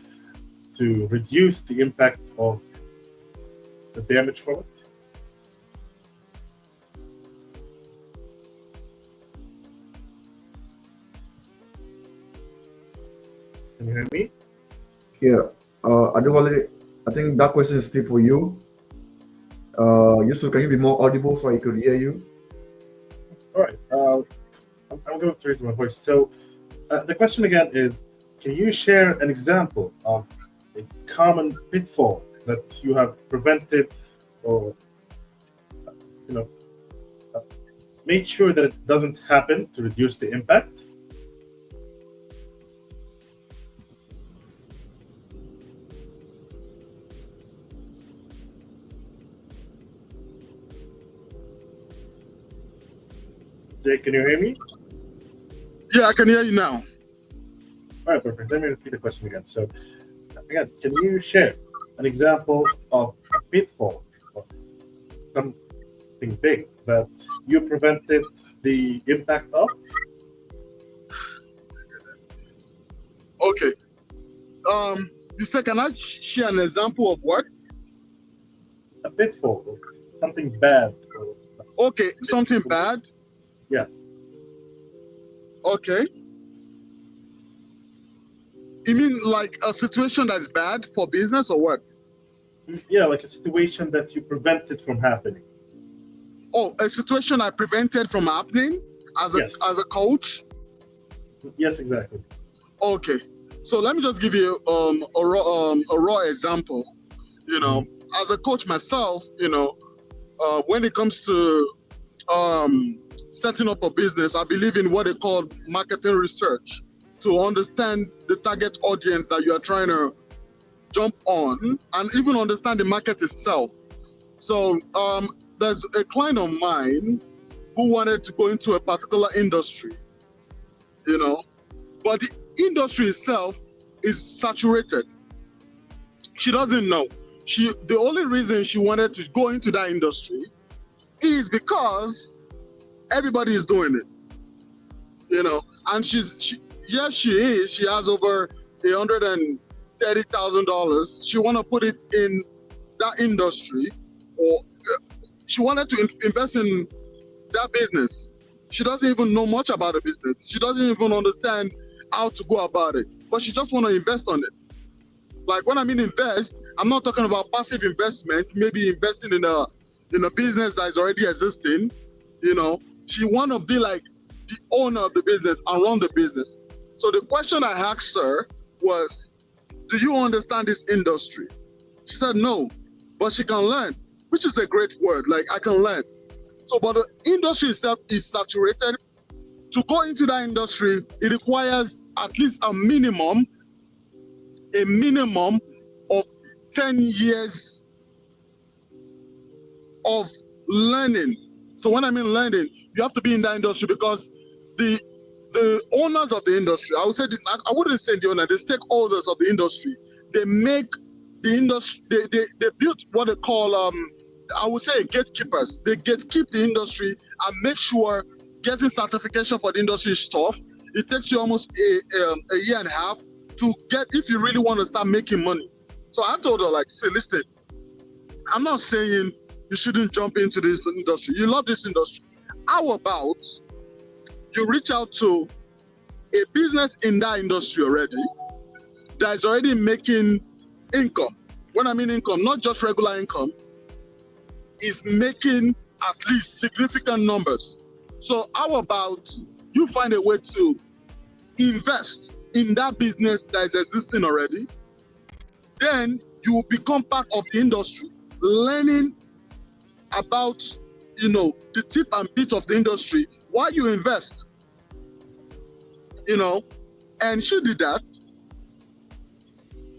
to reduce the impact of the damage from it? Can you hear me? Yeah. Adewole, I think that question is still for you. Yousef, can you be more audible so I could hear you? All right. I'm going to raise my voice. So the question again is, can you share an example of a common pitfall that you have prevented, or made sure that it doesn't happen to reduce the impact? Jay, can you hear me? Yeah, I can hear you now. All right, perfect. Let me repeat the question again. So, again, can you share an example of a pitfall or something big that you prevented the impact of? Okay. You said, can I share an example of what? A pitfall, or something bad. Okay, something bad. Yeah. Okay. You mean like a situation that's bad for business or what? Yeah, like a situation that you prevented from happening. Oh, a situation I prevented from happening as a coach? Yes, exactly. Okay. So let me just give you a raw example. You know, as a coach myself, you know, when it comes to setting up a business, I believe in what they call marketing research to understand the target audience that you are trying to jump on and even understand the market itself. So there's a client of mine who wanted to go into a particular industry, you know, but the industry itself is saturated. She doesn't know. The only reason she wanted to go into that industry is because everybody is doing it, you know, and she has over $130,000. She want to put it in that industry, or she wanted to invest in that business. She doesn't even know much about the business. She doesn't even understand how to go about it, but she just want to invest on it. Like when I mean invest, I'm not talking about passive investment, maybe investing in a business that is already existing. You know, she want to be like the owner of the business and run the business. So the question I asked her was, do you understand this industry? She said no, but she can learn, which is a great word. Like, I can learn. So, but the industry itself is saturated. To go into that industry, it requires at least a minimum of 10 years of learning. So when I mean learning, you have to be in that industry, because the owners of the industry, I wouldn't say the owner, the stakeholders of the industry, they make the industry, they build what they call, I would say gatekeepers. They gatekeep the industry and make sure getting certification for the industry is tough. It takes you almost a year and a half to get, if you really want to start making money. So I told her, like, say, listen, I'm not saying you shouldn't jump into this industry. You love this industry. How about you reach out to a business in that industry already that is already making income? When I mean income, not just regular income, is making at least significant numbers. So how about you find a way to invest in that business that is existing already? Then you will become part of the industry, learning about, you know, the tip and bit of the industry while you invest, you know. And she did that.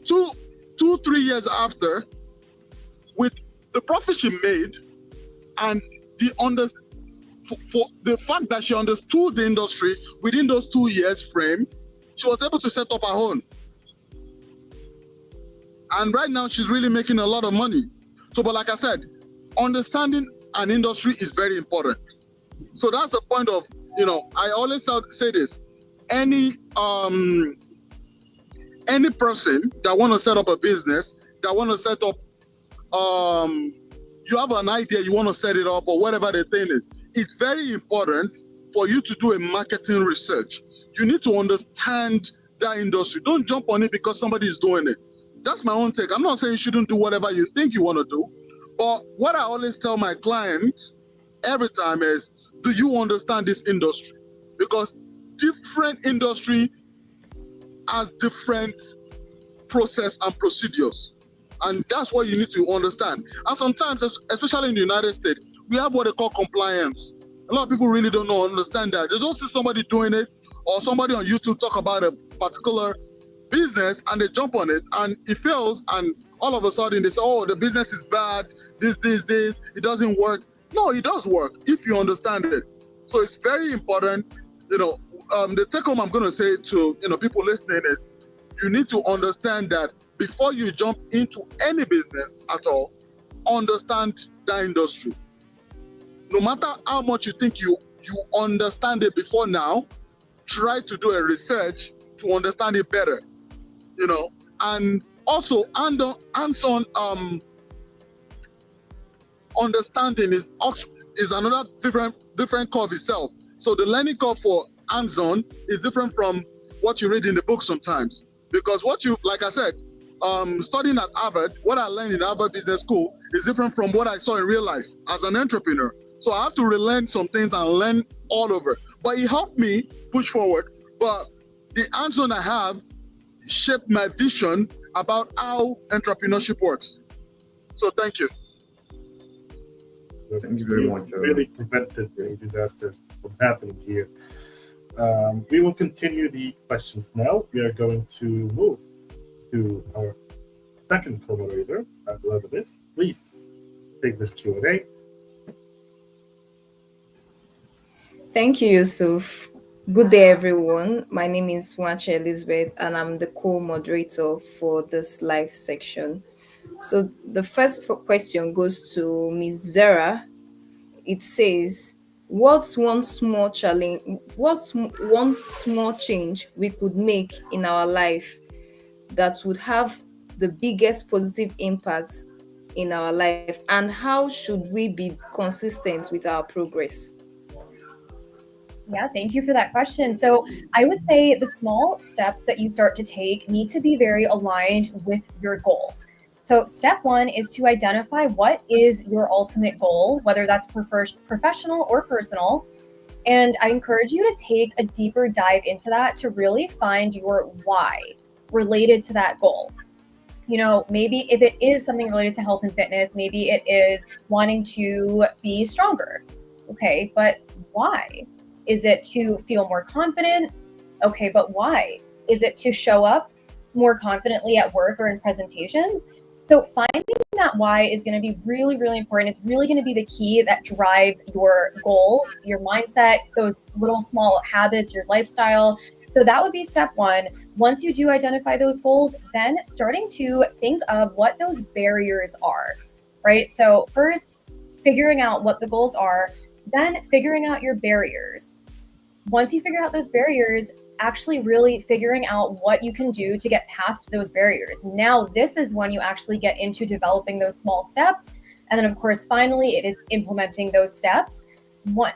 2-3 years after, with the profit she made and for the fact that she understood the industry within those 2 years frame, she was able to set up her own. And right now she's really making a lot of money. So, but like I said, understanding an industry is very important. So that's the point of, you know, I always say this: any person that want to set up a business, that want to set up, you have an idea, you want to set it up or whatever the thing is, it's very important for you to do a marketing research. You need to understand that industry. Don't jump on it because somebody is doing it. That's my own take. I'm not saying you shouldn't do whatever you think you want to do, but what I always tell my clients every time is, do you understand this industry? Because different industry has different process and procedures. And that's what you need to understand. And sometimes, especially in the United States, we have what they call compliance. A lot of people really don't understand that. They don't see somebody doing it or somebody on YouTube talk about a particular business and they jump on it and it fails, and all of a sudden they say, oh, the business is bad, this, it doesn't work. No, it does work if you understand it. So it's very important, you know, the take home I'm going to say to, you know, people listening is, you need to understand that before you jump into any business at all, understand the industry. No matter how much you think you understand it before now, try to do a research to understand it better, you know. And also hands-on understanding is another different curve itself. So the learning curve for hands-on is different from what you read in the book sometimes. Because like I said, studying at Harvard, what I learned in Harvard Business School is different from what I saw in real life as an entrepreneur. So I have to relearn some things and learn all over. But it helped me push forward. But the hands-on I have shaped my vision about how entrepreneurship works. So thank you. Thank you very much. Really prevented a disaster from happening here. We will continue the questions now. We are going to move to our second co-moderator, Adewole. Please take this Q&A. Thank you, Yousef. Good day, everyone. My name is Wache Elizabeth, and I'm the co-moderator for this live section. So the first question goes to Ms. Zahra. It says, what's one small challenge? What's one small change we could make in our life that would have the biggest positive impact in our life, and how should we be consistent with our progress? Yeah, thank you for that question. So I would say the small steps that you start to take need to be very aligned with your goals. So step one is to identify what is your ultimate goal, whether that's professional or personal. And I encourage you to take a deeper dive into that to really find your why related to that goal. You know, maybe if it is something related to health and fitness, maybe it is wanting to be stronger. Okay, but why? Is it to feel more confident? Okay, but why? Is it to show up more confidently at work or in presentations? So finding that why is going to be really, really important. It's really going to be the key that drives your goals, your mindset, those little small habits, your lifestyle. So that would be step one. Once you do identify those goals, then starting to think of what those barriers are, right? So first, figuring out what the goals are, then figuring out your barriers. Once you figure out those barriers, actually really figuring out what you can do to get past those barriers. Now, this is when you actually get into developing those small steps. And then, of course, finally, it is implementing those steps.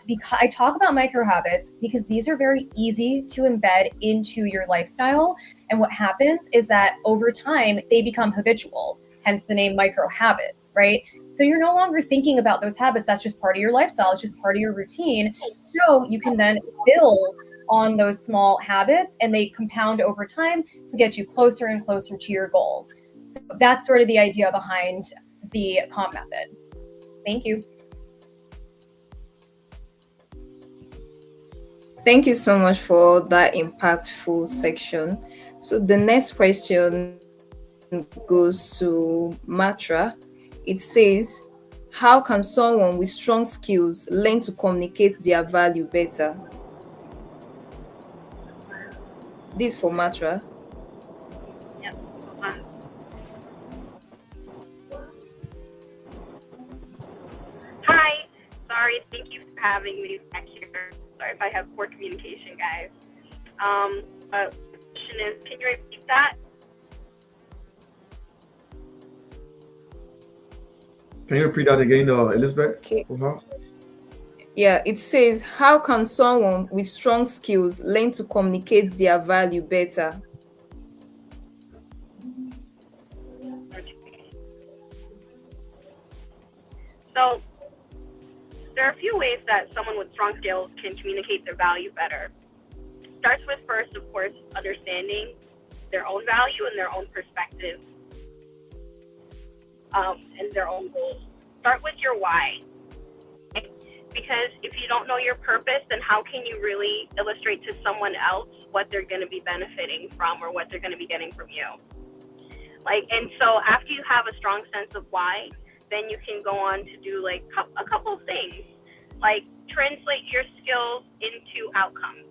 Because I talk about micro habits because these are very easy to embed into your lifestyle. And what happens is that over time, they become habitual. Hence the name micro habits, right? So you're no longer thinking about those habits. That's just part of your lifestyle. It's just part of your routine. So you can then build on those small habits and they compound over time to get you closer and closer to your goals. So that's sort of the idea behind the comp method. Thank you. Thank you so much for that impactful section. So the next question goes to Matra. It says, how can someone with strong skills learn to communicate their value better? This for Matra. Yeah. Hi. Sorry. Thank you for having me back here. Sorry if I have poor communication, guys. The question is, can you repeat that? Can you repeat that again, Elizabeth? Okay. Yeah, it says, how can someone with strong skills learn to communicate their value better? So there are a few ways that someone with strong skills can communicate their value better. Starts with first, of course, understanding their own value and their own perspective. And their own goals. Start with your why. Because if you don't know your purpose, then how can you really illustrate to someone else what they're going to be benefiting from or what they're going to be getting from you? And so after you have a strong sense of why, then you can go on to do a couple of things, like translate your skills into outcomes.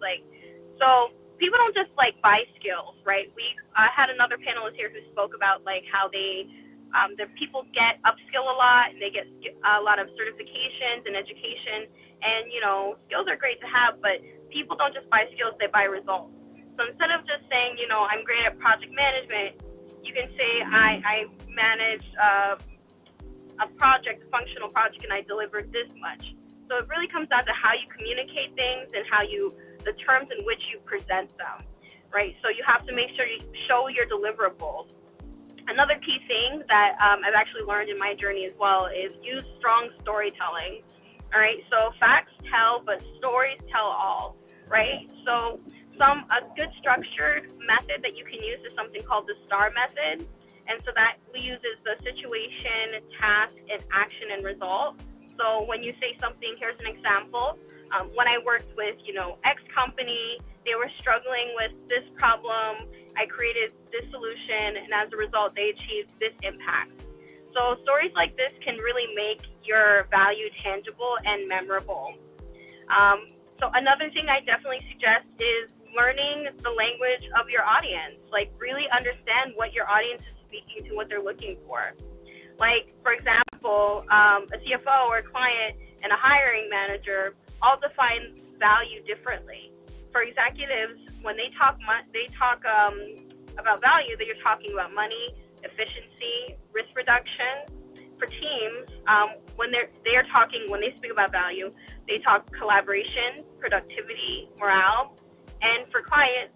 So people don't just buy skills, right? I had another panelist here who spoke about how the people get upskill a lot, and they get a lot of certifications and education, and skills are great to have, but people don't just buy skills, they buy results. So instead of just saying, I'm great at project management, you can say I managed a functional project, and I delivered this much. So it really comes down to how you communicate things and how you the terms in which you present them, right? So you have to make sure you show your deliverables. Another key thing that I've actually learned in my journey as well is use strong storytelling. All right, so facts tell, but stories tell all, right? So a good structured method that you can use is something called the STAR method. And so that uses the situation, task, and action and result. So when you say something, here's an example. When I worked with, X company, they were struggling with this problem. I created this solution, and as a result, they achieved this impact. So stories like this can really make your value tangible and memorable. So another thing I definitely suggest is learning the language of your audience. Like, really understand what your audience is speaking to, what they're looking for. Like, for example, a CFO or a client and a hiring manager all define value differently. For executives, when they talk about value, they're talking about money, efficiency, risk reduction. For teams, when they speak about value, they talk collaboration, productivity, morale. And for clients,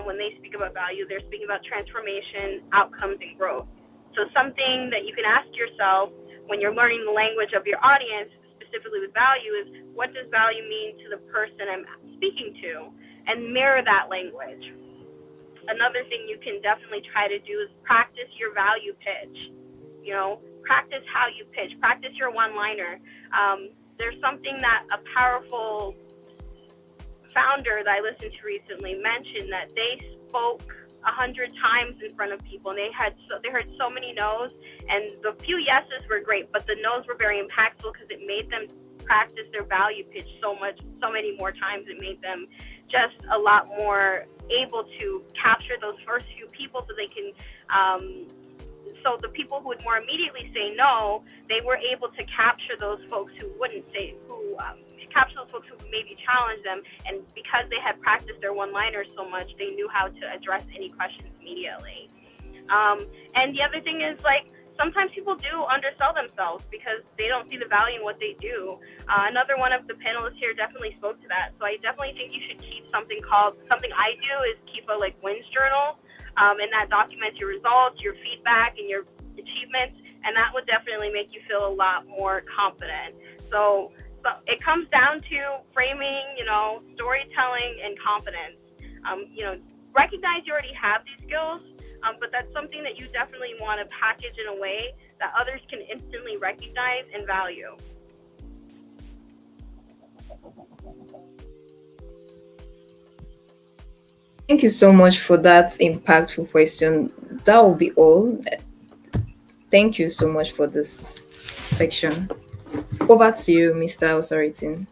when they speak about value, they're speaking about transformation, outcomes, and growth. So something that you can ask yourself when you're learning the language of your audience, specifically with value, is what does value mean to the person I'm speaking to? And mirror that language. Another thing you can definitely try to do is practice your value pitch. Practice how you pitch, practice your one-liner. There's something that a powerful founder that I listened to recently mentioned, that they spoke 100 times in front of people, and they heard so many no's, and the few yeses were great, but the no's were very impactful because it made them practice their value pitch so many more times. It made them just a lot more able to capture those first few people, so they can so the people who would more immediately say no, they were able to capture those folks who wouldn't say, capture those folks who maybe challenge them. And because they had practiced their one-liners so much, they knew how to address any questions immediately. And the other thing is, like, sometimes people do undersell themselves because they don't see the value in what they do. Another one of the panelists here definitely spoke to that. So I definitely think you should keep something I do is keep a wins journal. And that documents your results, your feedback, and your achievements. And that would definitely make you feel a lot more confident. So it comes down to framing, storytelling, and confidence. Recognize you already have these skills, but that's something that you definitely want to package in a way that others can instantly recognize and value. Thank you so much for that impactful question. That will be all. Thank you so much for this section. Over to you, Mr. Osaretin.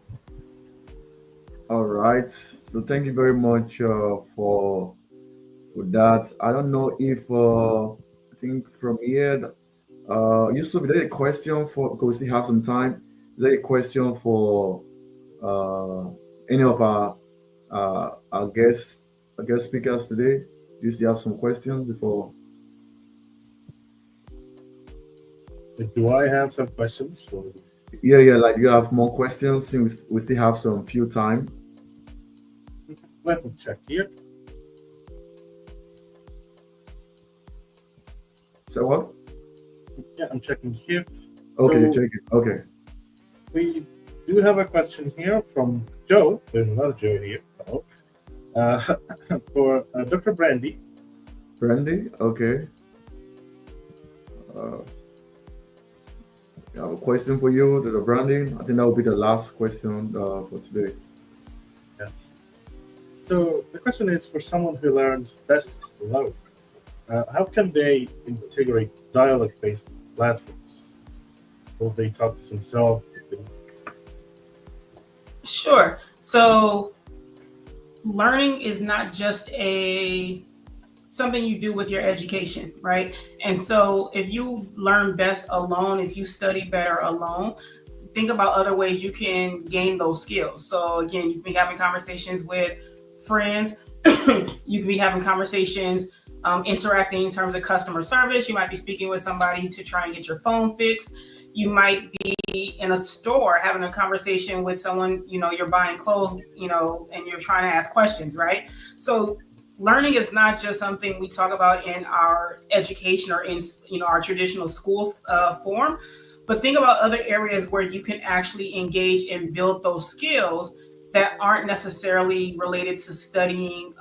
All right. So thank you very much for that. I don't know if I think from here, Yousef, is there a question for? Because we have some time. Is there a question for any of our guest speakers today? Do you have some questions before? Do I have some questions for? Yeah. Like, you have more questions since we still have some few time. Let me check here. So what? Yeah, I'm checking here. Okay, So, you check it. Okay. We do have a question here from Joe. There's another Joe here. For Dr. Brandy. Brandy, okay. I have a question for you, Dr. Brandy. I think that will be the last question for today. Yeah. So the question is, for someone who learns best alone, how can they integrate dialogue-based platforms? Will they talk to themselves? Sure. So learning is not just something you do with your education, right? And so if you learn best alone, if you study better alone, think about other ways you can gain those skills. So again, you can be having conversations with friends. You can be having conversations, interacting in terms of customer service. You might be speaking with somebody to try and get your phone fixed. You might be in a store having a conversation with someone, you're buying clothes, and you're trying to ask questions, right? So learning is not just something we talk about in our education or in, our traditional school form, but think about other areas where you can actually engage and build those skills that aren't necessarily related to studying,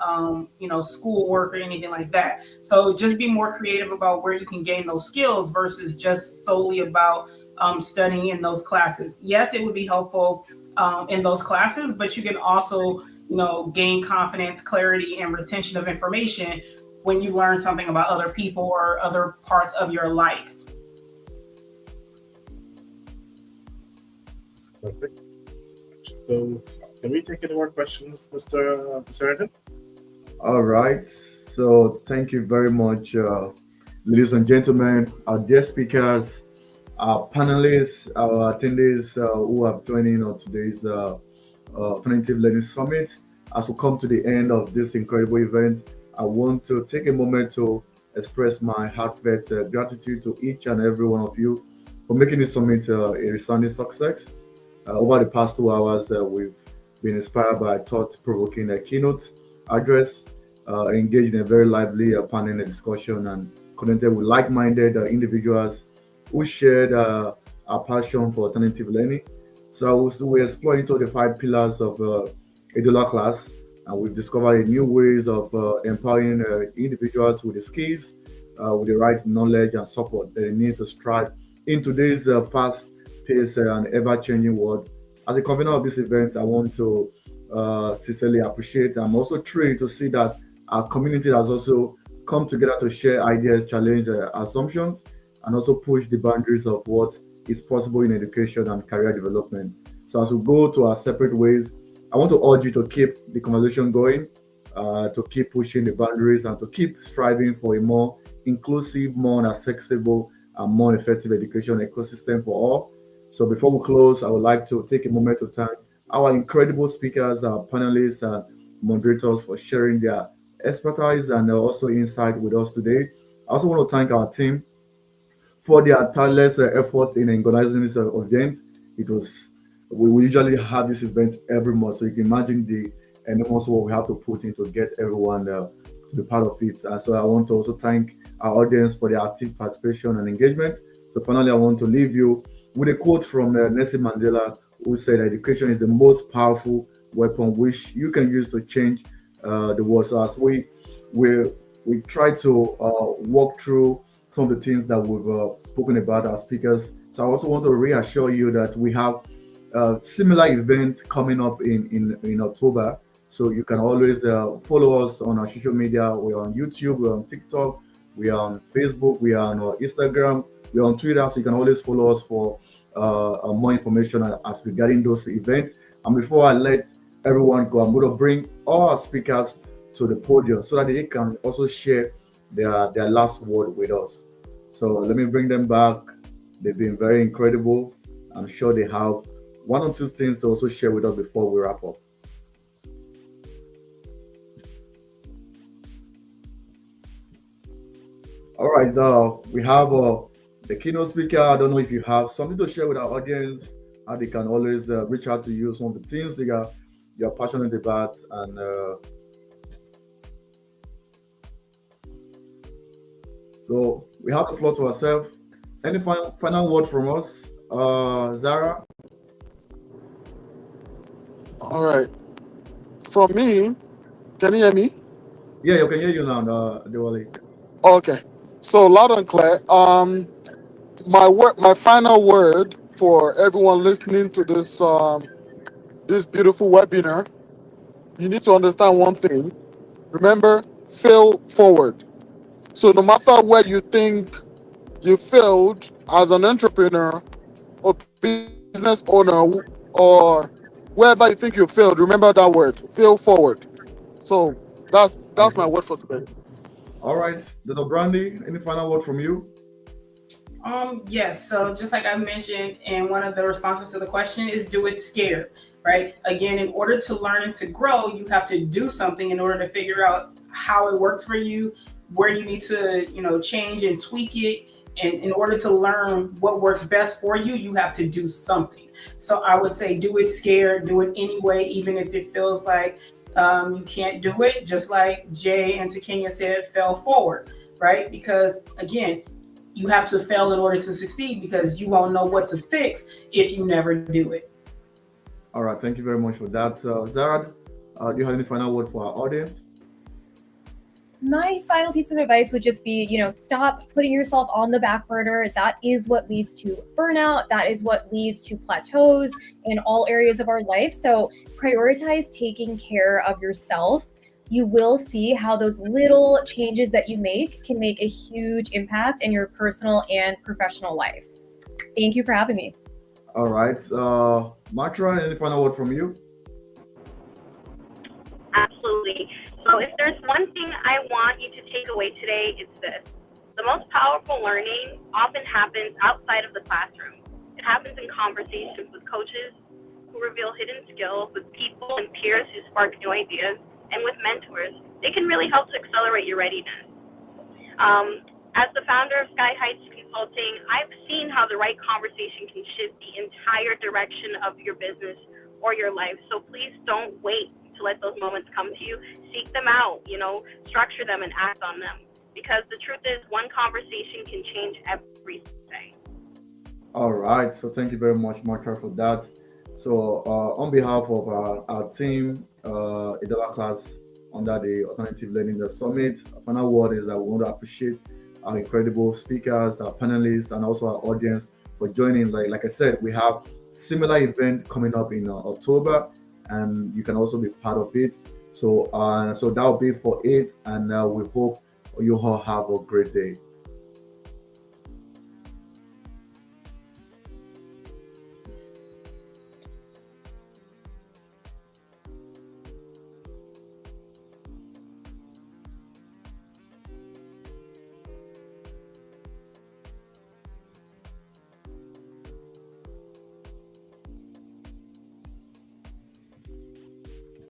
schoolwork or anything like that. So just be more creative about where you can gain those skills versus just solely about studying in those classes. Yes, it would be helpful in those classes, but you can also, gain confidence, clarity, and retention of information when you learn something about other people or other parts of your life. Perfect. So, can we take any more questions, Mr. Osaretin? All right. So thank you very much, ladies and gentlemen, our guest speakers, our panelists, our attendees who have joined in on today's Alternative Learning Summit. As we come to the end of this incredible event, I want to take a moment to express my heartfelt gratitude to each and every one of you for making this summit a resounding success. Over the past 2 hours, we've been inspired by thought-provoking keynote address, engaged in a very lively panel discussion, and connected with like-minded individuals who shared our passion for alternative learning. So we explored into the 5 pillars of ADollarClass, and we've discovered new ways of empowering individuals with the skills, with the right knowledge and support that they need to strive in today's fast-paced and ever-changing world. As a convener of this event, I want to sincerely appreciate. I'm also thrilled to see that our community has also come together to share ideas, challenge assumptions, and also push the boundaries of what is possible in education and career development. So as we go to our separate ways, I want to urge you to keep the conversation going, to keep pushing the boundaries, and to keep striving for a more inclusive, more accessible, and more effective education ecosystem for all. So before we close, I would like to take a moment to thank our incredible speakers, our panelists, and moderators for sharing their expertise and also insight with us today. I also want to thank our team for their tireless effort in organizing this event. It was we usually have this event every month, so you can imagine the enormous work we have to put in to get everyone to be part of it. And so I want to also thank our audience for their active participation and engagement. So finally, I want to leave you with a quote from Nelson Mandela, who said, "Education is the most powerful weapon which you can use to change the world." So as we try to walk through some of the things that we've spoken about our speakers. So I also want to reassure you that we have similar events coming up in October. So you can always follow us on our social media. We're on YouTube, we're on TikTok, we are on Facebook, we are on Instagram, we're on Twitter. So you can always follow us for more information as regarding those events. And before I let everyone go, I'm going to bring all our speakers to the podium so that they can also share their last word with us. So let me bring them back. They've been very incredible. I'm sure they have one or two things to also share with us before we wrap up. All right, we have the keynote speaker. I don't know if you have something to share with our audience, how they can always reach out to you, some of the things you're passionate about, and so we have the floor to ourselves. Any final word from us, Zahra? All right. From me, can you hear me? Yeah, you can hear you now, Adewole. Okay. So loud and clear. My final word for everyone listening to this beautiful webinar. You need to understand one thing. Remember, fail forward. So no matter where you think you failed as an entrepreneur or business owner or wherever you think you failed, remember that word, fail forward. So that's my word for today. All right, Dr. Brandy, any final word from you? Yes. So just like I mentioned, and one of the responses to the question is do it scared, right? Again, in order to learn and to grow, you have to do something in order to figure out how it works for you, where you need to, change and tweak it. And in order to learn what works best for you, you have to do something. So I would say do it scared, do it anyway, even if it feels like you can't do it, just like Jay and Takenya said, fail forward, right? Because again, you have to fail in order to succeed, because you won't know what to fix if you never do it. All right, thank you very much for that. Zahra, do you have any final word for our audience? My final piece of advice would just be, stop putting yourself on the back burner. That is what leads to burnout. That is what leads to plateaus in all areas of our life. So prioritize taking care of yourself. You will see how those little changes that you make can make a huge impact in your personal and professional life. Thank you for having me. All right. Matra, any final word from you? Absolutely. So if there's one thing I want you to take away today, it's this. The most powerful learning often happens outside of the classroom. It happens in conversations with coaches who reveal hidden skills, with people and peers who spark new ideas, and with mentors. They can really help to accelerate your readiness. As the founder of Sky Heights Consulting, I've seen how the right conversation can shift the entire direction of your business or your life. So please don't wait to let those moments come to you. Seek them out, structure them and act on them. Because the truth is, one conversation can change everything. All right. So thank you very much, Matra, for that. So on behalf of our team, ADollarClass, under the Alternative Learning Summit, our final word is that we want to appreciate our incredible speakers, our panelists, and also our audience for joining. Like I said, we have similar event coming up in October, and you can also be part of it. So that will be for it, and we hope you all have a great day.